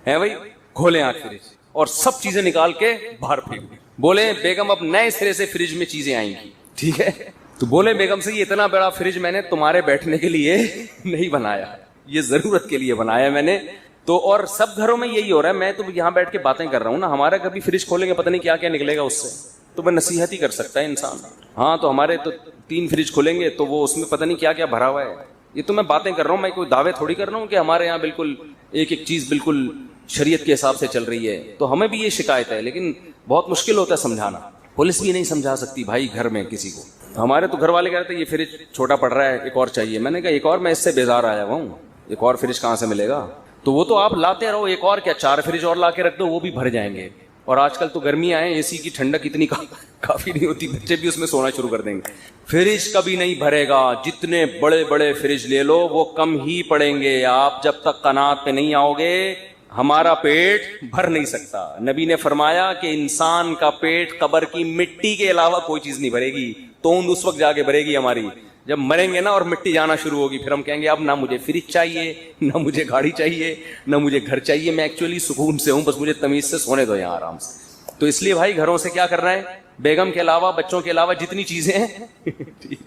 ہے بھائی کھولیں آج فریج, اور سب چیزیں نکال کے باہر پھینک دیں. بولے بیگم اب نئے سرے سے فریج میں چیزیں آئیں گی, ٹھیک ہے. تو بولے بیگم سے یہ اتنا بڑا فریج میں نے تمہارے بیٹھنے کے لیے نہیں بنایا, یہ ضرورت کے لیے بنایا میں نے. تو اور سب گھروں میں یہی ہو رہا ہے, میں تو یہاں بیٹھ کے باتیں کر رہا ہوں نا, ہمارا کبھی فریج کھولیں گے پتہ نہیں کیا کیا نکلے گا اس سے, تو میں نصیحت ہی کر سکتا ہے انسان. ہاں تو ہمارے تو 3 فریج کھولیں گے تو وہ اس میں پتہ نہیں کیا کیا بھرا ہوا ہے. یہ تو میں باتیں کر رہا ہوں, میں کوئی دعوے تھوڑی کر رہا ہوں کہ ہمارے یہاں بالکل ایک ایک چیز بالکل شریعت کے حساب سے چل رہی ہے. تو ہمیں بھی یہ شکایت ہے, لیکن بہت مشکل ہوتا ہے سمجھانا. پولیس بھی نہیں سمجھا سکتی بھائی گھر میں کسی کو. ہمارے تو گھر والے کہتے ہیں یہ فریج چھوٹا پڑ رہا ہے, ایک اور چاہیے. میں نے کہا ایک اور, میں اس سے بیزار آیا ہوا ہوں, ایک اور فریج کہاں سے ملے گا. تو وہ تو آپ لاتے رہو, ایک اور کیا 4 فریج اور لا کے رکھ دو, وہ بھی بھر جائیں گے. اور آج کل تو گرمیاں ہیں, اے سی کی ٹھنڈک اتنی کافی نہیں ہوتی, بچے بھی اس میں سونا شروع کر دیں گے. فریج کبھی نہیں بھرے گا, جتنے بڑے بڑے فریج لے لو وہ کم ہی پڑیں گے. آپ جب تک قناعت پہ نہیں آؤ گے ہمارا پیٹ بھر نہیں سکتا. نبی نے فرمایا کہ انسان کا پیٹ قبر کی مٹی کے علاوہ کوئی چیز نہیں بھرے گی. توند اس وقت جا کے بھرے گی ہماری جب مریں گے نا, اور مٹی جانا شروع ہوگی, پھر ہم کہیں گے اب نہ مجھے فریج چاہیے, نہ مجھے گاڑی چاہیے, نہ مجھے گھر چاہیے, میں ایکچولی سکون سے ہوں, بس مجھے تمیز سے سونے دو یہاں آرام سے. تو اس لیے بھائی گھروں سے کیا کرنا ہے, بیگم کے علاوہ بچوں کے علاوہ جتنی چیزیں ہیں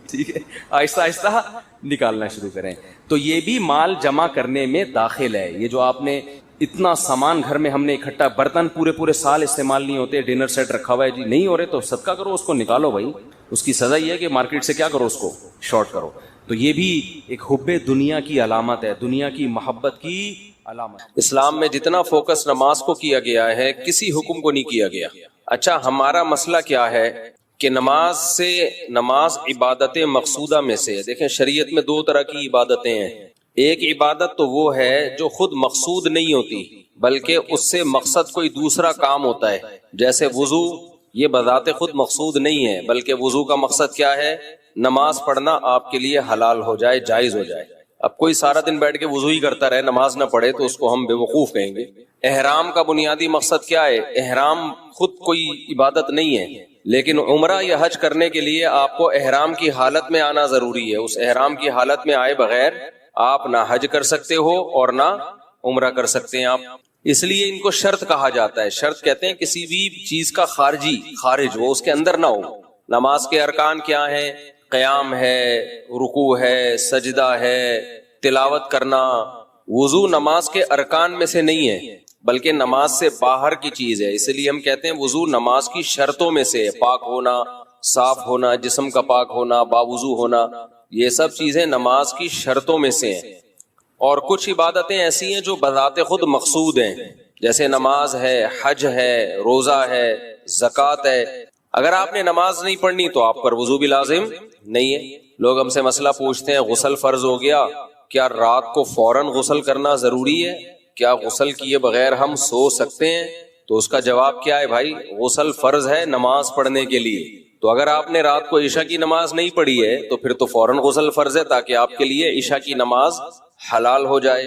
ٹھیک ہے آہستہ آہستہ نکالنا شروع کریں. تو یہ بھی مال جمع کرنے میں داخل ہے. یہ جو آپ نے اتنا سامان گھر میں ہم نے اکٹھا, برتن پورے سال استعمال نہیں ہوتے, ڈنر سیٹ رکھا ہوا ہے جی, نہیں ہو رہے تو صدقہ کرو, اس کو نکالو بھائی. اس کی سزا یہ ہے کہ مارکیٹ سے کیا کرو, اس کو شارٹ کرو. تو یہ بھی ایک حب دنیا کی علامت ہے, دنیا کی محبت کی علامت. اسلام میں جتنا فوکس نماز کو کیا گیا ہے کسی حکم کو نہیں کیا گیا. اچھا ہمارا مسئلہ کیا ہے کہ نماز عبادت مقصودہ میں سے, دیکھیں شریعت میں 2 طرح کی عبادتیں ہیں. ایک عبادت تو وہ ہے جو خود مقصود نہیں ہوتی بلکہ اس سے مقصد کوئی دوسرا کام ہوتا ہے, جیسے وضو. یہ بذات خود مقصود نہیں ہے بلکہ وضو کا مقصد کیا ہے, نماز پڑھنا آپ کے لیے حلال ہو جائے, جائز ہو جائے. اب کوئی سارا دن بیٹھ کے وضو ہی کرتا رہے, نماز نہ پڑھے, تو اس کو ہم بے وقوف کہیں گے. احرام کا بنیادی مقصد کیا ہے, احرام خود کوئی عبادت نہیں ہے, لیکن عمرہ یا حج کرنے کے لیے آپ کو احرام کی حالت میں آنا ضروری ہے. اس احرام کی حالت میں آئے بغیر آپ نہ حج کر سکتے ہو اور نہ عمرہ کر سکتے ہیں آپ. اس لیے ان کو شرط کہا جاتا ہے. شرط کہتے ہیں کسی بھی چیز کا خارج وہ اس کے اندر نہ ہو. نماز کے ارکان کیا ہیں, قیام ہے, رکوع ہے, سجدہ ہے, تلاوت کرنا. وضو نماز کے ارکان میں سے نہیں ہے بلکہ نماز سے باہر کی چیز ہے. اس لیے ہم کہتے ہیں وضو نماز کی شرطوں میں سے, پاک ہونا, صاف ہونا, جسم کا پاک ہونا, باوضو ہونا, یہ سب چیزیں نماز کی شرطوں میں سے ہیں. اور کچھ عبادتیں ایسی ہیں جو بذات خود مقصود ہیں, جیسے نماز ہے, حج ہے, روزہ ہے, زکوٰۃ ہے. اگر آپ نے نماز نہیں پڑھنی تو آپ پر وضو بھی لازم نہیں ہے. لوگ ہم سے مسئلہ پوچھتے ہیں غسل فرض ہو گیا, کیا رات کو فوراً غسل کرنا ضروری ہے, کیا غسل کیے بغیر ہم سو سکتے ہیں؟ تو اس کا جواب کیا ہے بھائی, غسل فرض ہے نماز پڑھنے کے لیے. تو اگر آپ نے رات کو عشاء کی نماز نہیں پڑھی ہے تو پھر تو فوراً غسل فرض ہے تاکہ آپ کے لیے عشاء کی نماز حلال ہو جائے.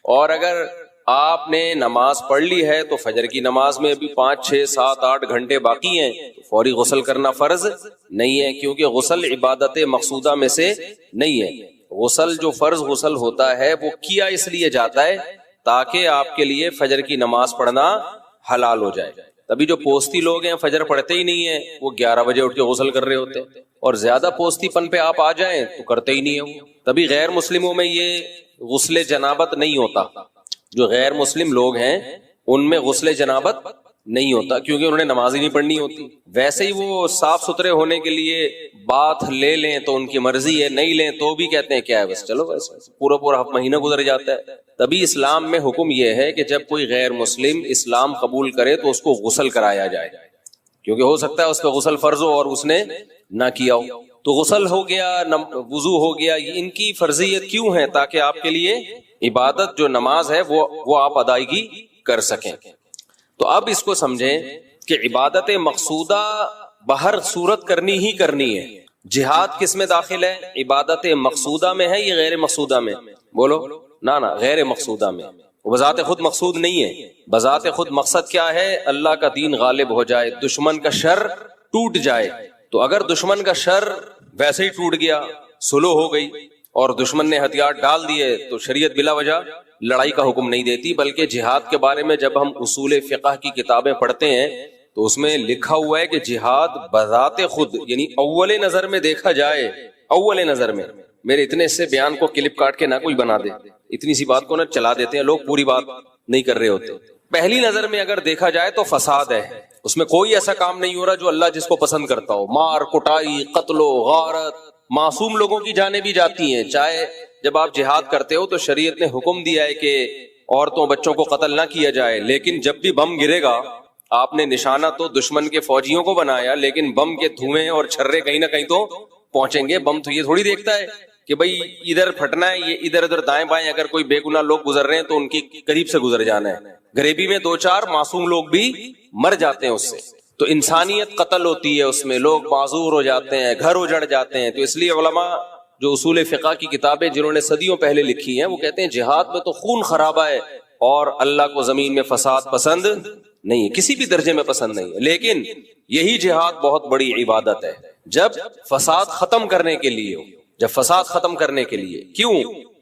اور اگر آپ نے نماز پڑھ لی ہے تو فجر کی نماز میں ابھی 5, 6, 7, 8 گھنٹے باقی ہیں, تو فوری غسل کرنا فرض نہیں ہے, کیونکہ غسل عبادت مقصودہ میں سے نہیں ہے. غسل جو فرض غسل ہوتا ہے وہ کیا اس لیے جاتا ہے تاکہ آپ کے لیے فجر کی نماز پڑھنا حلال ہو جائے. تبھی جو پوستی لوگ ہیں فجر پڑھتے ہی نہیں ہیں, وہ 11 بجے اٹھ کے غسل کر رہے ہوتے ہیں, اور زیادہ پوستی پن پہ آپ آ جائیں تو کرتے ہی نہیں ہیں وہ. تبھی غیر مسلموں میں یہ غسل جنابت نہیں ہوتا. جو غیر مسلم لوگ ہیں ان میں غسل جنابت نہیں ہوتا کیونکہ انہوں نے نماز ہی نہیں پڑھنی ہوتی. ویسے ہی وہ صاف ستھرے ہونے کے لیے بات لے لیں تو ان کی مرضی ہے, نہیں لیں تو بھی کہتے ہیں کیا ہے بس چلو بس, پورا مہینہ گزر جاتا ہے. تبھی اسلام میں حکم یہ ہے کہ جب کوئی غیر مسلم اسلام قبول کرے تو اس کو غسل کرایا جائے, کیونکہ ہو سکتا ہے اس پہ غسل فرض ہو اور اس نے نہ کیا ہو. تو غسل ہو گیا, وضو ہو گیا, ان کی فرضیت کیوں ہے؟ تاکہ آپ کے لیے عبادت جو نماز ہے وہ آپ ادائیگی کر سکیں. تو اب اس کو سمجھیں کہ عبادت مقصودہ بہر صورت کرنی ہی کرنی ہے. جہاد کس میں داخل ہے؟ عبادت مقصودہ میں ہے یا غیر مقصودہ میں؟ بولو نہ غیر مقصودہ میں. وہ بذات خود مقصود نہیں ہے. بذات خود مقصد کیا ہے؟ اللہ کا دین غالب ہو جائے, دشمن کا شر ٹوٹ جائے. تو اگر دشمن کا شر ویسے ہی ٹوٹ گیا, سلو ہو گئی اور دشمن نے ہتھیار ڈال دیے, تو شریعت بلا وجہ لڑائی کا حکم نہیں دیتی. بلکہ جہاد کے بارے میں جب ہم اصول فقہ کی کتابیں پڑھتے ہیں تو اس میں لکھا ہوا ہے کہ جہاد بذات خود, یعنی اول نظر میں دیکھا جائے, اول نظر میں, میرے اتنے سے بیان کو کلپ کاٹ کے نہ کوئی بنا دے, اتنی سی بات کو نہ چلا دیتے ہیں لوگ, پوری بات نہیں کر رہے ہوتے. پہلی نظر میں اگر دیکھا جائے تو فساد ہے, اس میں کوئی ایسا کام نہیں ہو رہا جو اللہ جس کو پسند کرتا ہو. مار کٹائی, قتل و غارت, معصوم لوگوں کی جانیں بھی جاتی ہیں. چاہے جب آپ جہاد کرتے ہو تو شریعت نے حکم دیا ہے کہ عورتوں بچوں کو قتل نہ کیا جائے, لیکن جب بھی بم گرے گا آپ نے نشانہ تو دشمن کے فوجیوں کو بنایا, لیکن بم کے دھوئیں اور چھرے کہیں نہ کہیں تو پہنچیں گے. بم تو یہ تھوڑی دیکھتا ہے کہ بھئی ادھر پھٹنا ہے, یہ ادھر ادھر دائیں بائیں اگر کوئی بے گناہ لوگ گزر رہے ہیں تو ان کی قریب سے گزر جانا ہے. غریبی میں 2-4 معصوم لوگ بھی مر جاتے ہیں اس سے, تو انسانیت قتل ہوتی ہے, اس میں لوگ معذور ہو جاتے ہیں, گھر اجڑ جاتے ہیں. تو اس لیے علماء جو اصول فقہ کی کتابیں جنہوں نے صدیوں پہلے لکھی ہیں وہ کہتے ہیں جہاد میں تو خون خرابہ ہے اور اللہ کو زمین میں فساد پسند نہیں ہے, کسی بھی درجے میں پسند نہیں ہے. لیکن یہی جہاد بہت بڑی عبادت ہے جب فساد ختم کرنے کے لیے ہو, جب فساد ختم کرنے کے لیے. کیوں؟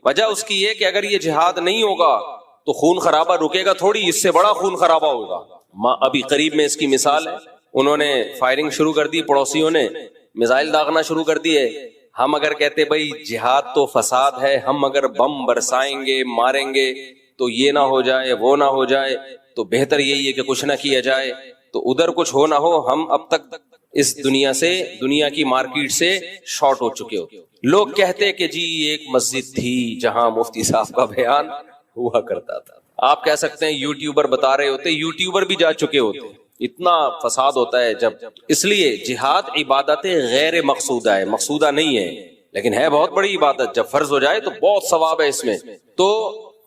وجہ اس کی یہ کہ اگر یہ جہاد نہیں ہوگا تو خون خرابہ رکے گا تھوڑی, اس سے بڑا خون خرابہ ہوگا. ابھی قریب میں اس کی مثال ہے, انہوں نے فائرنگ شروع کر دی, پڑوسیوں نے میزائل داغنا شروع کر دیے. ہم اگر کہتے بھائی جہاد تو فساد ہے, ہم اگر بم برسائیں گے ماریں گے تو یہ نہ ہو جائے وہ نہ ہو جائے, تو بہتر یہی ہے کہ کچھ نہ کیا جائے. تو ادھر کچھ ہو نہ ہو, ہم اب تک اس دنیا کی مارکیٹ سے شارٹ ہو چکے ہو. لوگ کہتے کہ جی ایک مسجد تھی جہاں مفتی صاحب کا بیان ہوا کرتا تھا. آپ کہہ سکتے ہیں یوٹیوبر بتا رہے ہوتے, یوٹیوبر بھی جا چکے ہوتے. اتنا فساد ہوتا ہے جب. اس لیے جہاد عبادت غیر مقصودہ ہے, مقصودہ نہیں ہے, لیکن ہے بہت بڑی عبادت. جب فرض ہو جائے تو بہت ثواب ہے اس میں. تو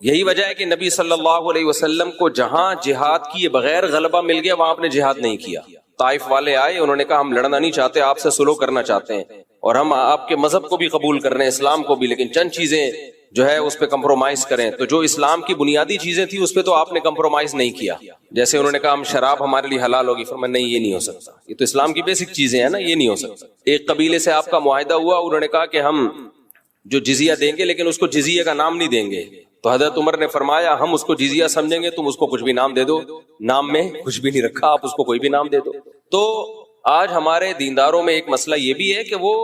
یہی وجہ ہے کہ نبی صلی اللہ علیہ وسلم کو جہاں جہاد کیے بغیر غلبہ مل گیا وہاں آپ نے جہاد نہیں کیا. طائف والے آئے, انہوں نے کہا ہم لڑنا نہیں چاہتے, آپ سے سلو کرنا چاہتے ہیں, اور ہم آپ کے مذہب کو بھی قبول کر رہے ہیں, اسلام کو بھی, لیکن چند چیزیں جو ہے اس پہ کمپرومائز کریں. تو جو اسلام کی بنیادی چیزیں تھیں اس پہ تو آپ نے کمپرومائز نہیں کیا. جیسے انہوں نے کہا ہم شراب ہمارے لیے حلال ہوگی, فرمایا نہیں یہ نہیں ہو سکتا, یہ تو اسلام کی بیسک چیزیں ہیں نا, یہ نہیں ہو سکتا. ایک قبیلے سے آپ کا معاہدہ ہوا, انہوں نے کہا کہ ہم جو جزیہ دیں گے لیکن اس کو جزیہ کا نام نہیں دیں گے. تو حضرت عمر نے فرمایا ہم اس کو جزیہ سمجھیں گے, تم اس کو کچھ بھی نام دے دو, نام میں کچھ بھی نہیں رکھا, آپ اس کو کوئی بھی نام دے دو. تو آج ہمارے دینداروں میں ایک مسئلہ یہ بھی ہے کہ وہ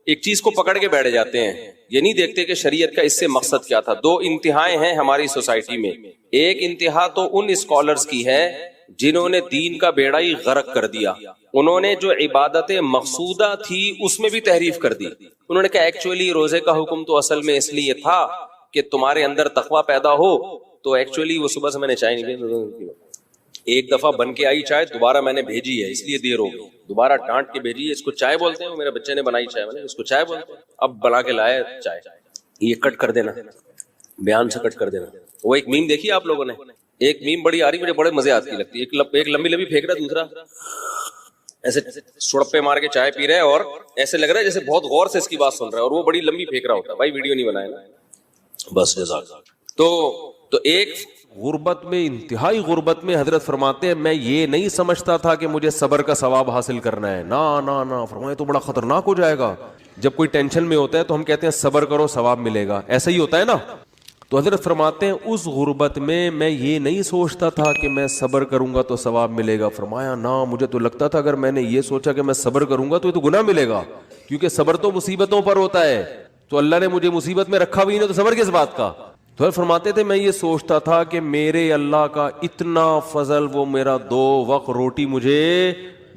ایک چیز کو پکڑ کے بیٹھ جاتے ہیں, یہ نہیں دیکھتے کہ شریعت کا اس سے مقصد کیا تھا. 2 انتہائیں ہیں ہماری سوسائٹی میں. ایک انتہا تو ان اسکالرز کی ہے جنہوں نے دین کا بیڑا ہی غرق کر دیا. انہوں نے جو عبادت مقصودہ تھی اس میں بھی تحریف کر دی. انہوں نے کہا ایکچولی روزے کا حکم تو اصل میں اس لیے تھا کہ تمہارے اندر تقویٰ پیدا ہو. تو ایکچولی وہ صبح سے میں نے چائے نہیں پی, ایک دفعہ بن کے آئی چائے, دوبارہ میں نے بھیجی ہے اس لیے دیر ہو گئی, دوبارہ ڈانٹ کے بھیجی ہے. اس کو چائے بولتے ہیں, میرے بچے نے بنائی چائے, میں نے اس کو چائے بولتے ہیں, اب بنا کے لائے چائے. یہ کٹ کر دینا, بیان سے کٹ کر دینا. وہ ایک میم دیکھی آپ لوگوں نے, ایک میم بڑی آ رہی, مجھے بڑے مزے آتی لگتی ہے. ایک لمبی لمبی پھینک رہا, دوسرا ایسے سڑپے مار کے چائے پی رہا ہے اور ایسے لگ رہا ہے جیسے بہت غور سے اس کی بات سن رہا ہے, اور وہ بڑی لمبی پھینک رہا ہوتا ہے. بھائی ویڈیو نہیں بنایا نا, بس جزاک. تو ایک غربت میں, انتہائی غربت میں حضرت فرماتے ہیں میں یہ نہیں سمجھتا تھا کہ مجھے صبر کا ثواب حاصل کرنا ہے, نہ فرمائے تو بڑا خطرناک ہو جائے گا. جب کوئی ٹینشن میں ہوتا ہے تو ہم کہتے ہیں صبر کرو ثواب ملے گا, ایسا ہی ہوتا ہے نا. تو حضرت فرماتے ہیں اس غربت میں یہ نہیں سوچتا تھا کہ میں صبر کروں گا تو ثواب ملے گا. فرمایا نا, مجھے تو لگتا تھا اگر میں نے یہ سوچا کہ میں صبر کروں گا تو یہ تو گناہ ملے گا, کیونکہ صبر تو مصیبتوں پر ہوتا ہے, تو اللہ نے مجھے مصیبت میں رکھا بھی نہیں تو صبر کس بات کا. تو فرماتے تھے میں یہ سوچتا تھا کہ میرے اللہ کا اتنا فضل, وہ میرا 2 وقت روٹی مجھے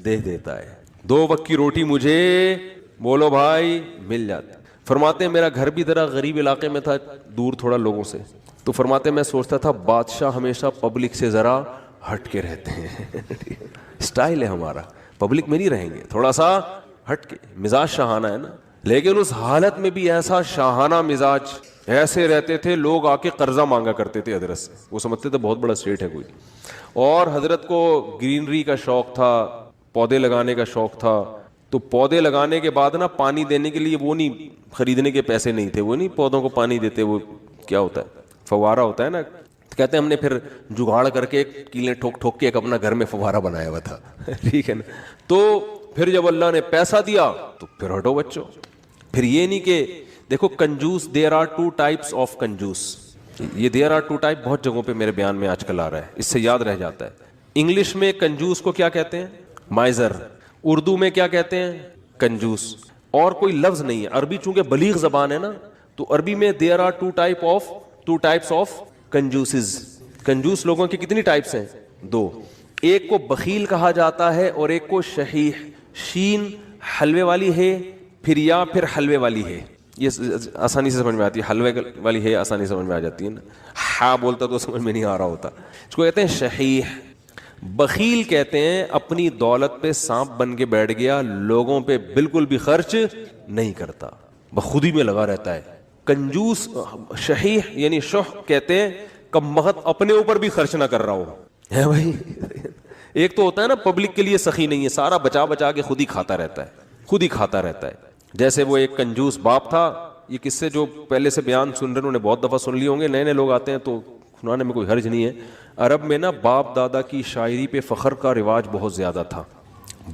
دے دیتا ہے, 2 وقت کی روٹی مجھے بولو بھائی مل جاتی. فرماتے ہیں میرا گھر بھی ذرا غریب علاقے میں تھا, دور تھوڑا لوگوں سے. تو فرماتے ہیں میں سوچتا تھا بادشاہ ہمیشہ پبلک سے ذرا ہٹ کے رہتے ہیں, سٹائل ہے ہمارا, پبلک میں نہیں رہیں گے, تھوڑا سا ہٹ کے, مزاج شاہانہ ہے نا. لیکن اس حالت میں بھی ایسا شاہانہ مزاج, ایسے رہتے تھے لوگ آ کے قرضہ مانگا کرتے تھے حضرت سے, وہ سمجھتے تھے بہت بڑا سیٹ ہے کوئی. اور حضرت کو گرینری کا شوق تھا, پودے لگانے کا شوق تھا. تو پودے لگانے کے بعد نا پانی دینے کے لیے وہ نہیں, خریدنے کے پیسے نہیں تھے, وہ نہیں پودوں کو پانی دیتے, وہ کیا ہوتا ہے فوارہ ہوتا ہے نا, کہتے ہیں ہم نے پھر جگاڑ کر کے کیلیں ٹھوک ٹھوک کے ایک اپنا گھر میں فوارہ بنایا ہوا تھا, ٹھیک ہے نا. تو پھر جب اللہ نے پیسہ دیا تو پھر ہٹو بچوں. پھر یہ نہیں کہ دیکھو کنجوس, دیر آر 2 ٹائپس آف کنجوس, یہ دیر آر 2 ٹائپ بہت جگہوں پہ میرے بیان میں آج کل آ رہا ہے, اس سے یاد رہ جاتا ہے. انگلش میں کنجوس کو کیا کہتے ہیں, مائزر. اردو میں کیا کہتے ہیں, کنجوس. اور کوئی لفظ نہیں ہے. عربی چونکہ بلیغ زبان ہے نا, تو عربی میں دیر آر 2 ٹائپس آف کنجوسز. کنجوس لوگوں کی کتنی ٹائپس ہیں, 2. ایک کو بخیل کہا جاتا ہے اور ایک کو شحیح, شین حلوے والی ہے پھر حلوے والی ہے, یہ آسانی سے سمجھ میں آتی ہے, حلوے والی ہے آسانی سے سمجھ میں آ جاتی ہے نا, ہاں بولتا تو سمجھ میں نہیں آ رہا ہوتا. اس کو کہتے ہیں شحیح. بخیل کہتے ہیں اپنی دولت پہ سانپ بن کے بیٹھ گیا, لوگوں پہ بالکل بھی خرچ نہیں کرتا, بخودی میں لگا رہتا ہے. کنجوس شحیح یعنی شح کہتے ہیں کم بخت, اپنے اوپر بھی خرچ نہ کر رہا ہو, ہے بھائی. ایک تو ہوتا ہے نا پبلک کے لیے سخی نہیں ہے, سارا بچا بچا کے خود ہی کھاتا رہتا ہے. جیسے وہ ایک کنجوس باپ تھا, یہ قصے جو پہلے سے بیان سن رہے انہوں نے بہت دفعہ سن لیے ہوں گے, نئے لوگ آتے ہیں تو سنانے میں کوئی حرج نہیں ہے. عرب میں نا باپ دادا کی شاعری پہ فخر کا رواج بہت زیادہ تھا,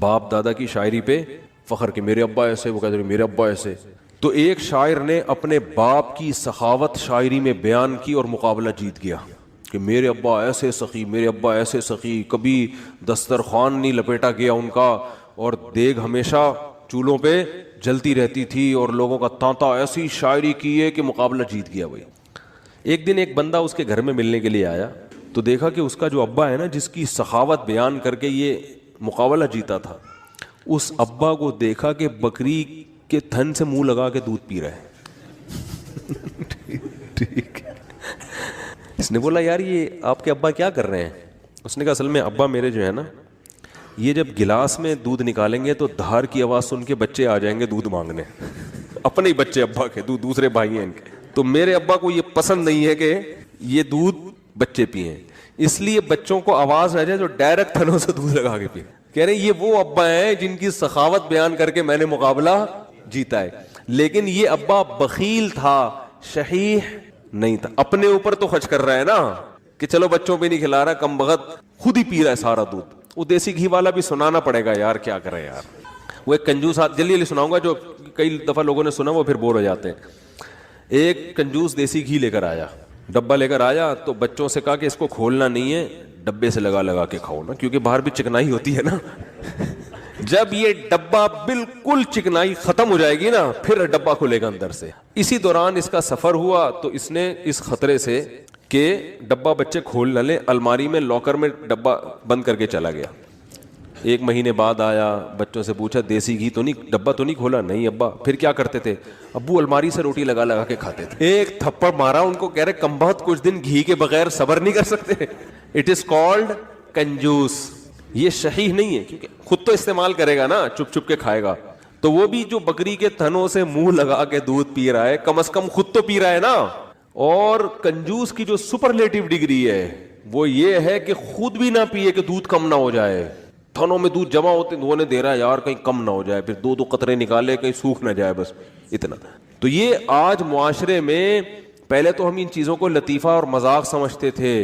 باپ دادا کی شاعری پہ فخر کہ میرے ابا ایسے, وہ کہتے ہیں میرے ابا ایسے. تو ایک شاعر نے اپنے باپ کی سخاوت شاعری میں بیان کی اور مقابلہ جیت گیا کہ میرے ابا ایسے سخی, میرے ابا ایسے سخی, کبھی دسترخوان نہیں لپیٹا گیا ان کا, اور دیگ ہمیشہ چولہوں پہ جلتی رہتی تھی, اور لوگوں کا تانتا, ایسی شاعری کی ہے کہ مقابلہ جیت گیا بھائی. ایک دن ایک بندہ اس کے گھر میں ملنے کے لیے آیا, تو دیکھا کہ اس کا جو ابا ہے نا, جس کی سخاوت بیان کر کے یہ مقابلہ جیتا تھا, اس ابا کو دیکھا کہ بکری کے تھن سے منہ لگا کے دودھ پی رہا ہے. ٹھیک ہے. اس نے بولا یار یہ آپ کے ابا کیا کر رہے ہیں؟ اس نے کہا اصل میں ابا میرے جو ہے نا, یہ جب گلاس میں دودھ نکالیں گے تو دھار کی آواز سن کے بچے آ جائیں گے دودھ مانگنے, اپنے ہی بچے ابا کے, دوسرے بھائی ہیں ان کے. تو میرے ابا کو یہ پسند نہیں ہے کہ یہ دودھ بچے پیئیں, اس لیے بچوں کو آواز نہ جائے تو ڈائریکٹ تھنوں سے دودھ لگا کے پیئیں. کہہ رہے ہیں یہ وہ ابا ہیں جن کی سخاوت بیان کر کے میں نے مقابلہ جیتا ہے. لیکن یہ ابا بخیل تھا, شحیح نہیں تھا. اپنے اوپر تو خرچ کر رہا ہے نا کہ چلو بچوں پہ نہیں کھلا رہا, کم بخت خود ہی پی رہا ہے سارا دودھ. وہ دیسی گھی والا بھی سنانا پڑے گا یار, کیا کریں یار. وہ ایک کنجوس, جلدی سناؤں گا, جو کئی دفعہ لوگوں نے سنا وہ پھر بور ہو جاتے ہیں. ایک کنجوس دیسی گھی لے کر آیا, ڈبہ لے کر آیا, تو بچوں سے کہا کہ اس کو کھولنا نہیں ہے, ڈبے سے لگا کے کھاؤ نا, کیونکہ باہر بھی چکنائی ہوتی ہے نا. جب یہ ڈبہ بالکل چکنائی ختم ہو جائے گی نا, پھر ڈبہ کھلے گا اندر سے. اسی دوران اس کا سفر ہوا تو اس نے اس خطرے سے کہ ڈبہ بچے کھول نہ لیں, الماری میں لاکر میں ڈبہ بند کر کے چلا گیا. 1 مہینے بعد آیا, بچوں سے پوچھا دیسی گھی تو نہیں, ڈبہ تو نہیں کھولا؟ نہیں ابا. پھر کیا کرتے تھے؟ ابو الماری سے روٹی لگا کے کھاتے تھے. ایک تھپڑ مارا ان کو, کہہ رہے کم بہت کچھ دن گھی کے بغیر صبر نہیں کر سکتے. اٹ از کالڈ کنجوس. یہ شحیح نہیں ہے, کیونکہ خود تو استعمال کرے گا نا, چپ چپ کے کھائے گا. تو وہ بھی جو بکری کے تھنوں سے منہ لگا کے دودھ پی رہا ہے, کم از کم خود تو پی رہا ہے نا. اور کنجوس کی جو سپرلیٹو ڈگری ہے وہ یہ ہے کہ خود بھی نہ پیے کہ دودھ کم نہ ہو جائے. تھنوں میں دودھ جمع ہوتے وہ نے دے رہا ہے یار کہیں کم نہ ہو جائے, پھر 2 قطرے نکالے کہیں سوکھ نہ جائے, بس اتنا. تو یہ آج معاشرے میں, پہلے تو ہم ان چیزوں کو لطیفہ اور مذاق سمجھتے تھے,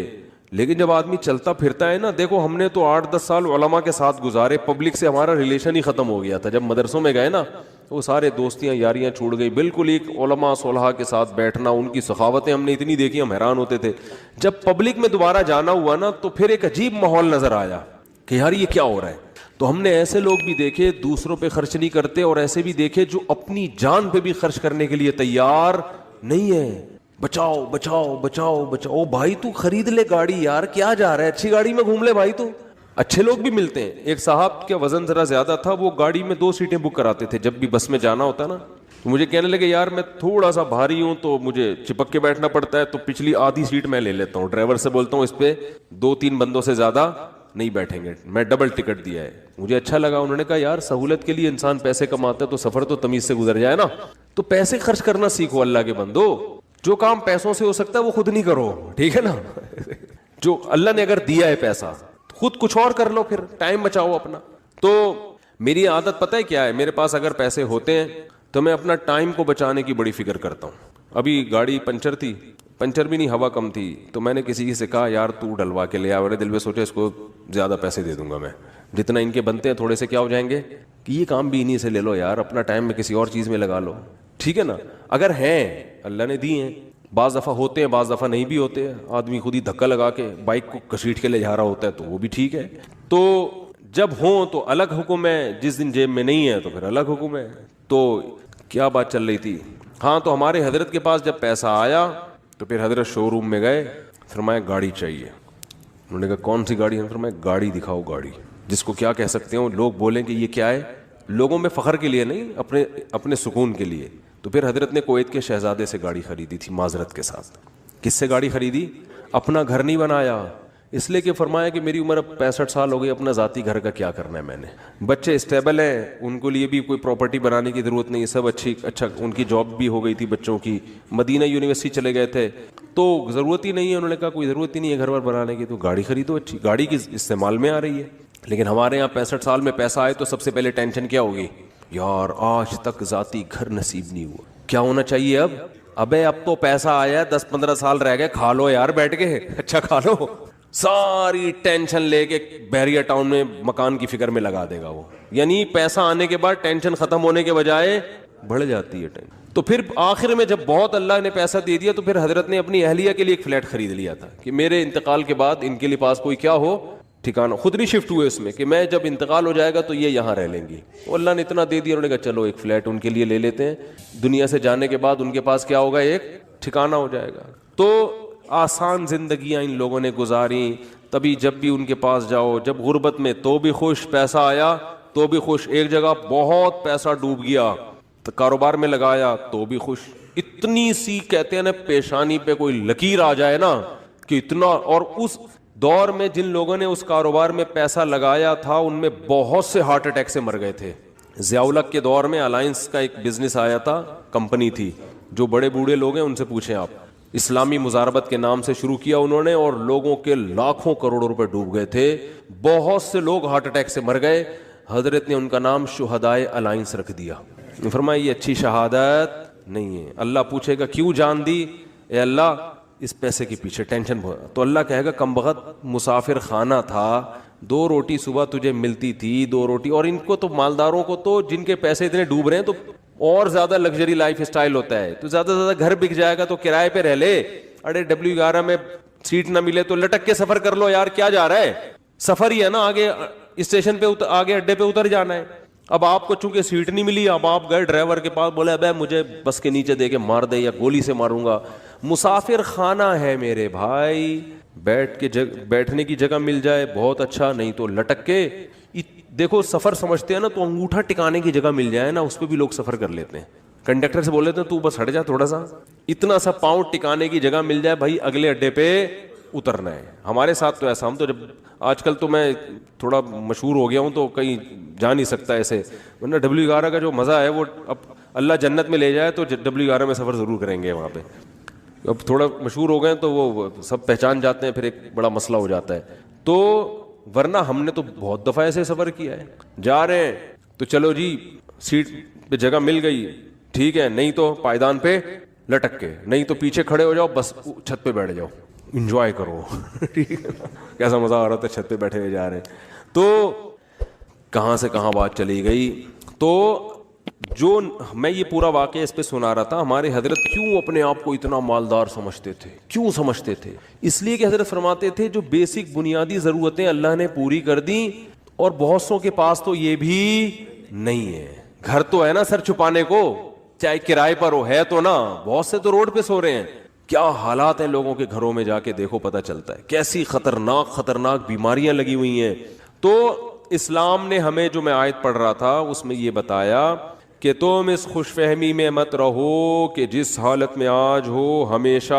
لیکن جب آدمی چلتا پھرتا ہے نا, دیکھو ہم نے تو 8-10 سال علماء کے ساتھ گزارے, پبلک سے ہمارا ریلیشن ہی ختم ہو گیا تھا. جب مدرسوں میں گئے نا وہ سارے دوستیاں یاریاں چھوڑ گئی. بالکل ایک علماء صلحاء کے ساتھ بیٹھنا, ان کی سخاوتیں ہم نے اتنی دیکھی, ہم حیران ہوتے تھے. جب پبلک میں دوبارہ جانا ہوا نا تو پھر ایک عجیب ماحول نظر آیا کہ یار یہ کیا ہو رہا ہے. تو ہم نے ایسے لوگ بھی دیکھے دوسروں پہ خرچ نہیں کرتے, اور ایسے بھی دیکھے جو اپنی جان پہ بھی خرچ کرنے کے لیے تیار نہیں ہے. بچاؤ بچاؤ بچاؤ بچاؤ. بھائی تو خرید لے گاڑی یار, کیا جا رہا ہے, اچھی گاڑی میں گھوم لے بھائی. تو اچھے لوگ بھی ملتے ہیں. ایک صاحب کا وزن ذرا زیادہ تھا, وہ گاڑی میں 2 سیٹیں بک کراتے تھے جب بھی بس میں جانا ہوتا نا. تو مجھے کہنے لگے یار میں تھوڑا سا بھاری ہوں تو مجھے چپک کے بیٹھنا پڑتا ہے, تو پچھلی آدھی سیٹ میں لے لیتا ہوں. ڈرائیور سے بولتا ہوں اس پہ 2-3 بندوں سے زیادہ نہیں بیٹھیں گے, میں ڈبل ٹکٹ دیا ہے. مجھے اچھا لگا. انہوں نے کہا یار سہولت کے لیے انسان پیسے کماتا ہے تو سفر تو تمیز سے گزر جائے نا. تو پیسے خرچ کرنا سیکھو اللہ کے بندو. جو کام پیسوں سے ہو سکتا ہے وہ خود نہیں کرو, ٹھیک ہے نا. جو اللہ نے اگر دیا ہے پیسہ خود کچھ اور کر لو, پھر ٹائم بچاؤ اپنا. تو میری عادت پتہ ہے کیا ہے, میرے پاس اگر پیسے ہوتے ہیں تو میں اپنا ٹائم کو بچانے کی بڑی فکر کرتا ہوں. ابھی گاڑی پنچر تھی, پنچر بھی نہیں ہوا کم تھی, تو میں نے کسی سے کہا یار تو ڈلوا کے لے آ. میرے دل میں سوچے اس کو زیادہ پیسے دے دوں گا میں, جتنا ان کے بنتے ہیں تھوڑے سے کیا ہو جائیں گے, کہ یہ کام بھی انہیں سے لے لو یار, اپنا ٹائم میں کسی اور چیز میں لگا لو, ٹھیک ہے نا. اگر ہیں اللہ نے دی ہیں, بعض دفعہ ہوتے ہیں بعض دفعہ نہیں بھی ہوتے. آدمی خود ہی دھکا لگا کے بائک کو کسیٹ کے لے جا رہا ہوتا ہے تو وہ بھی ٹھیک ہے. تو جب ہوں تو الگ حکم ہے, جس دن جیب میں نہیں ہے تو پھر الگ حکم ہے. تو کیا بات چل رہی تھی, ہاں تو ہمارے حضرت کے پاس جب پیسہ آیا تو پھر حضرت شو روم میں گئے, فرمایا گاڑی چاہیے. انہوں نے کہا کون سی گاڑی ہے, فرمایا گاڑی دکھاؤ. گاڑی جس کو کیا کہہ سکتے ہو, لوگ بولیں کہ یہ کیا ہے, لوگوں میں فخر کے لیے نہیں, اپنے سکون کے لیے. تو پھر حضرت نے کویت کے شہزادے سے گاڑی خریدی تھی معذرت کے ساتھ. کس سے گاڑی خریدی, اپنا گھر نہیں بنایا, اس لیے کہ فرمایا کہ میری عمر اب 65 سال ہو گئی, اپنا ذاتی گھر کا کیا کرنا ہے میں نے. بچے اسٹیبل ہیں, ان کو لیے بھی کوئی پراپرٹی بنانے کی ضرورت نہیں, سب اچھا ان کی جاب بھی ہو گئی تھی بچوں کی, مدینہ یونیورسٹی چلے گئے تھے, تو ضرورت ہی نہیں ہے. انہوں نے کہا کوئی ضرورت ہی نہیں ہے گھر ور بنانے کی, تو گاڑی خریدو اچھی, گاڑی کی استعمال میں آ رہی ہے. لیکن ہمارے یہاں 65 سال میں پیسہ آئے تو سب سے پہلے ٹینشن کیا ہوگی, یار آج تک ذاتی گھر نصیب نہیں ہوا, کیا ہونا چاہیے اب. ابے اب تو پیسہ آیا ہے, 10-15 سال رہ گئے, کھا لو یار بیٹھ کے, اچھا کھا لو. ساری ٹینشن لے کے بحریہ ٹاؤن میں مکان کی فکر میں لگا دے گا وہ. یعنی پیسہ آنے کے بعد ٹینشن ختم ہونے کے بجائے بڑھ جاتی ہے ٹینشن. تو پھر آخر میں جب بہت اللہ نے پیسہ دے دیا تو پھر حضرت نے اپنی اہلیہ کے لیے ایک فلیٹ خرید لیا تھا کہ میرے انتقال کے بعد ان کے لیے پاس کوئی کیا ہو ٹھکانہ. خود نہیں شفٹ ہوئے اس میں کہ میں جب انتقال ہو جائے گا تو یہ یہاں رہ لیں گی. اللہ نے اتنا دے دیا, انہوں نے کہا چلو ایک فلیٹ ان کے لیے لے لیتے ہیں, دنیا سے جانے کے بعد ان کے پاس کیا ہوگا, ایک ٹھکانہ ہو جائے گا. تو آسان زندگیاں ان لوگوں نے گزاری. تبھی جب بھی ان کے پاس جاؤ, جب غربت میں تو بھی خوش, پیسہ آیا تو بھی خوش. ایک جگہ بہت پیسہ ڈوب گیا تو کاروبار میں لگایا تو بھی خوش. اتنی سی کہتے ہیں نا پیشانی پہ کوئی لکیر آ جائے نا کہ اتنا. اور اس دور میں جن لوگوں نے اس کاروبار میں پیسہ لگایا تھا ان میں بہت سے ہارٹ اٹیک سے مر گئے تھے. ضیاء الحق کے دور میں الائنس کا ایک بزنس آیا تھا, کمپنی تھی, جو بڑے بوڑھے لوگ ہیں ان سے پوچھیں آپ, اسلامی مزاربت کے نام سے شروع کیا انہوں نے, اور لوگوں کے لاکھوں کروڑوں روپے ڈوب گئے تھے. بہت سے لوگ ہارٹ اٹیک سے مر گئے. حضرت نے ان کا نام شہدائے الائنس رکھ دیا. فرمایا یہ اچھی شہادت نہیں ہے. اللہ پوچھے گا کیوں جان دی, اے اللہ اس پیسے کے پیچھے ٹینشن بہت. تو اللہ کہے گا کم بخت مسافر خانہ تھا, 2 روٹی صبح تجھے ملتی تھی, 2 روٹی. اور ان کو تو مالداروں کو تو جن کے پیسے اتنے ڈوب رہے ہیں تو اور زیادہ لگژری لائف اسٹائل ہوتا ہے, تو زیادہ سے زیادہ گھر بک جائے گا تو کرائے پہ رہ لے. اڑے W11 میں سیٹ نہ ملے تو لٹک کے سفر کر لو یار, کیا جا رہا ہے, سفر ہی ہے نا, آگے اسٹیشن پہ آگے اڈے پہ اتر جانا ہے. اب آپ کو چونکہ سیٹ نہیں ملی, اب آپ گئے ڈرائیور کے پاس, بولے ابے مجھے بس کے نیچے دے کے مار دے یا گولی سے ماروں گا. مسافر خانہ ہے میرے بھائی, بیٹھنے کی جگہ مل جائے بہت اچھا, نہیں تو لٹک کے. دیکھو سفر سمجھتے ہیں نا تو انگوٹھا ٹکانے کی جگہ مل جائے نا, اس پہ بھی لوگ سفر کر لیتے ہیں. کنڈکٹر سے بول لیتے ہیں تو بس ہٹ جا تھوڑا سا, اتنا سا پاؤں ٹکانے کی جگہ مل جائے بھائی, اگلے اڈے پہ اترنا ہے. ہمارے ساتھ تو ایسا, ہم تو جب آج کل تو میں تھوڑا مشہور ہو گیا ہوں تو کہیں جا نہیں سکتا ایسے, ورنہ W11 کا جو مزہ ہے وہ اب اللہ جنت میں لے جائے تو W11 میں سفر ضرور کریں گے وہاں پہ. اب تھوڑا مشہور ہو گئے تو وہ سب پہچان جاتے ہیں, پھر ایک بڑا مسئلہ ہو جاتا ہے. تو ورنہ ہم نے تو بہت دفعہ ایسے سفر کیا ہے. جا رہے ہیں تو چلو جی سیٹ پہ جگہ مل گئی ٹھیک ہے, نہیں تو پائیدان پہ لٹک کے, نہیں تو پیچھے کھڑے ہو جاؤ, بس چھت پہ بیٹھ جاؤ, انجوائے کرو. ٹھیک ہے, کیسا مزہ آ رہا تھا, چھت پہ بیٹھے ہوئے جا رہے ہیں. تو کہاں سے کہاں بات چلی گئی. تو جو میں یہ پورا واقعہ اس پہ سنا رہا تھا, ہمارے حضرت کیوں اپنے آپ کو اتنا مالدار سمجھتے تھے, کیوں سمجھتے تھے؟ اس لیے کہ حضرت فرماتے تھے جو بیسک بنیادی ضرورتیں اللہ نے پوری کر دیں, اور بہت سوں کے پاس تو یہ بھی نہیں ہے. گھر تو ہے نا سر چھپانے کو, چاہے کرائے پر ہو, ہے تو نا, بہت سے تو روڈ پہ سو رہے ہیں. کیا حالات ہیں لوگوں کے گھروں میں, جا کے دیکھو پتہ چلتا ہے کیسی خطرناک بیماریاں لگی ہوئی ہیں. تو اسلام نے ہمیں, جو میں آیت پڑھ رہا تھا اس میں یہ بتایا کہ تم اس خوش فہمی میں مت رہو کہ جس حالت میں آج ہو ہمیشہ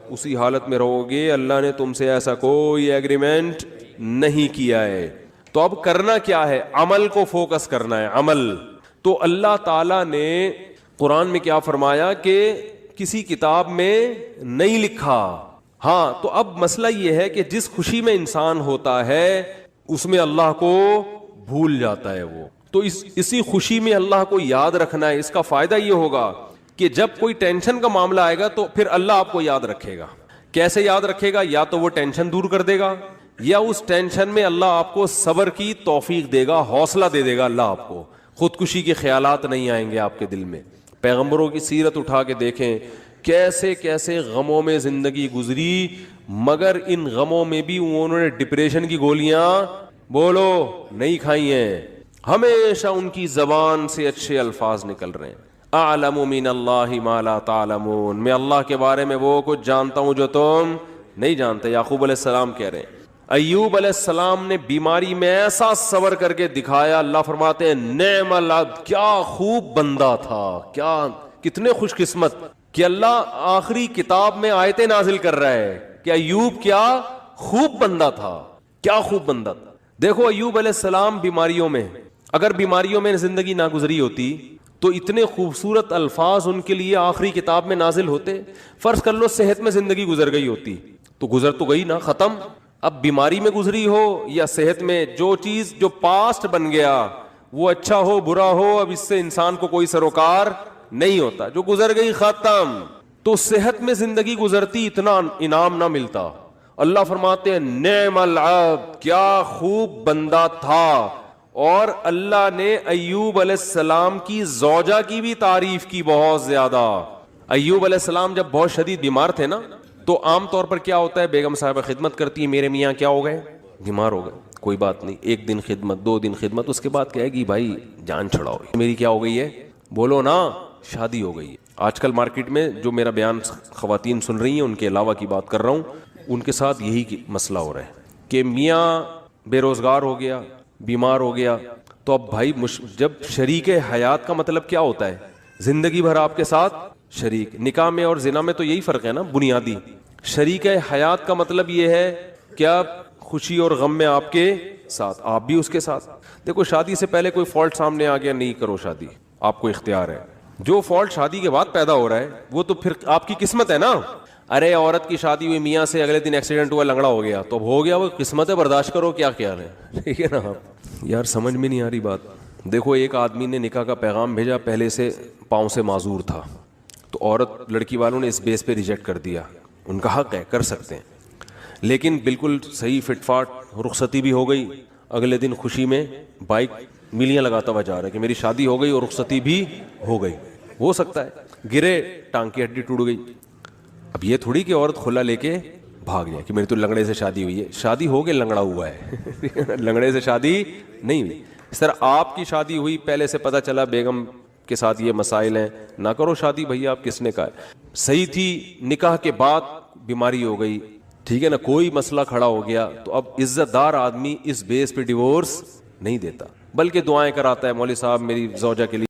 اسی حالت میں رہو گے. اللہ نے تم سے ایسا کوئی ایگریمنٹ نہیں کیا ہے. تو اب کرنا کیا ہے؟ عمل کو فوکس کرنا ہے, عمل. تو اللہ تعالیٰ نے قرآن میں کیا فرمایا کہ کسی کتاب میں نہیں لکھا. ہاں, تو اب مسئلہ یہ ہے کہ جس خوشی میں انسان ہوتا ہے اس میں اللہ کو بھول جاتا ہے وہ. تو اسی خوشی میں اللہ کو یاد رکھنا ہے. اس کا فائدہ یہ ہوگا کہ جب کوئی ٹینشن کا معاملہ آئے گا تو پھر اللہ آپ کو یاد رکھے گا. کیسے یاد رکھے گا؟ یا تو وہ ٹینشن دور کر دے گا, یا اس ٹینشن میں اللہ آپ کو صبر کی توفیق دے گا, حوصلہ دے دے گا اللہ آپ کو. خودکشی کے خیالات نہیں آئیں گے آپ کے دل میں. پیغمبروں کی سیرت اٹھا کے دیکھیں, کیسے کیسے غموں میں زندگی گزری, مگر ان غموں میں بھی انہوں نے ڈپریشن کی گولیاں بولو نہیں کھائی ہیں. ہمیشہ ان کی زبان سے اچھے الفاظ نکل رہے ہیں. اعلم من اللہ ما لا تعلمون, میں اللہ کے بارے میں وہ کچھ جانتا ہوں جو تم نہیں جانتے. یعقوب علیہ السلام کہہ رہے ہیں. ایوب علیہ السلام نے بیماری میں ایسا صبر کر کے دکھایا, اللہ فرماتے ہیں نعم العبد, کیا خوب بندہ تھا, کیا کتنے خوش قسمت کہ اللہ آخری کتاب میں آیتیں نازل کر رہا ہے کہ ایوب کیا خوب بندہ تھا, کیا خوب بندہ تھا. دیکھو ایوب علیہ السلام بیماریوں میں, اگر بیماریوں میں زندگی نہ گزری ہوتی تو اتنے خوبصورت الفاظ ان کے لیے آخری کتاب میں نازل ہوتے. فرض کر لو صحت میں زندگی گزر گئی ہوتی تو گزر تو گئی نا, ختم. اب بیماری میں گزری ہو یا صحت میں, جو چیز جو پاسٹ بن گیا وہ اچھا ہو برا ہو, اب اس سے انسان کو کوئی سروکار نہیں ہوتا, جو گزر گئی ختم. تو صحت میں زندگی گزرتی اتنا انعام نہ ملتا. اللہ فرماتے ہیں نعم العبد, کیا خوب بندہ تھا. اور اللہ نے ایوب علیہ السلام کی زوجہ کی بھی تعریف کی بہت زیادہ. ایوب علیہ السلام جب بہت شدید بیمار تھے نا, تو عام طور پر کیا ہوتا ہے, بیگم صاحبہ خدمت کرتی ہے, میرے میاں کیا ہو گئے, بیمار ہو گئے, کوئی بات نہیں, 1 دن خدمت 2 دن خدمت, اس کے بعد کہے گی بھائی جان چھڑاؤ, میری کیا ہو گئی ہے, بولو نا شادی ہو گئی ہے. آج کل مارکیٹ میں جو میرا بیان خواتین سن رہی ہیں ان کے علاوہ کی بات کر رہا ہوں, ان کے ساتھ یہی مسئلہ ہو رہا ہے کہ میاں بے روزگار ہو گیا, بیمار ہو گیا, تو اب بھائی جب شریک حیات کا مطلب کیا ہوتا ہے, زندگی بھر آپ کے ساتھ شریک. نکاح میں اور زنا میں تو یہی فرق ہے نا بنیادی. شریک حیات کا مطلب یہ ہے کہ آپ خوشی اور غم میں آپ کے ساتھ, آپ بھی اس کے ساتھ. دیکھو شادی سے پہلے کوئی فالٹ سامنے آ گیا, نہیں کرو شادی, آپ کو اختیار ہے. جو فالٹ شادی کے بعد پیدا ہو رہا ہے وہ تو پھر آپ کی قسمت ہے نا. ارے عورت کی شادی ہوئی میاں سے, اگلے دن ایکسیڈنٹ ہوا, لنگڑا ہو گیا, تو ہو گیا, وہ قسمت ہے, برداشت کرو, کیا خیال ہے, ٹھیک ہے نا. یار سمجھ میں نہیں آ رہی بات. دیکھو ایک آدمی نے نکاح کا پیغام بھیجا, پہلے سے پاؤں سے معذور تھا, تو عورت لڑکی والوں نے اس بیس پہ ریجیکٹ کر دیا. ان کا حق ہے, کر سکتے ہیں, لیکن بالکل صحیح فٹ فاٹ رخصتی بھی ہو گئی. اگلے دن خوشی میں بائک میلیاں لگاتا ہوا جا رہا ہے کہ میری شادی ہو گئی اور رخصتی بھی ہو گئی. ہو سکتا ہے گرے, ٹانگ کی ہڈی ٹوٹ گئی. اب یہ تھوڑی کہ عورت کھلا لے کے بھاگ جائے کہ میری تو لنگڑے سے شادی ہوئی ہے. شادی ہو کے لنگڑا ہوا ہے, لنگڑے سے شادی نہیں ہوئی. اس طرح آپ کی شادی ہوئی, پہلے سے پتہ چلا بیگم کے ساتھ یہ مسائل ہیں, نہ کرو شادی بھائی, آپ کس نے کہا ہے. صحیح تھی, نکاح کے بعد بیماری ہو گئی, ٹھیک ہے نا, کوئی مسئلہ کھڑا ہو گیا, تو اب عزت دار آدمی اس بیس پہ ڈیورس نہیں دیتا, بلکہ دعائیں کراتا ہے, مولوی صاحب میری زوجہ کے لیے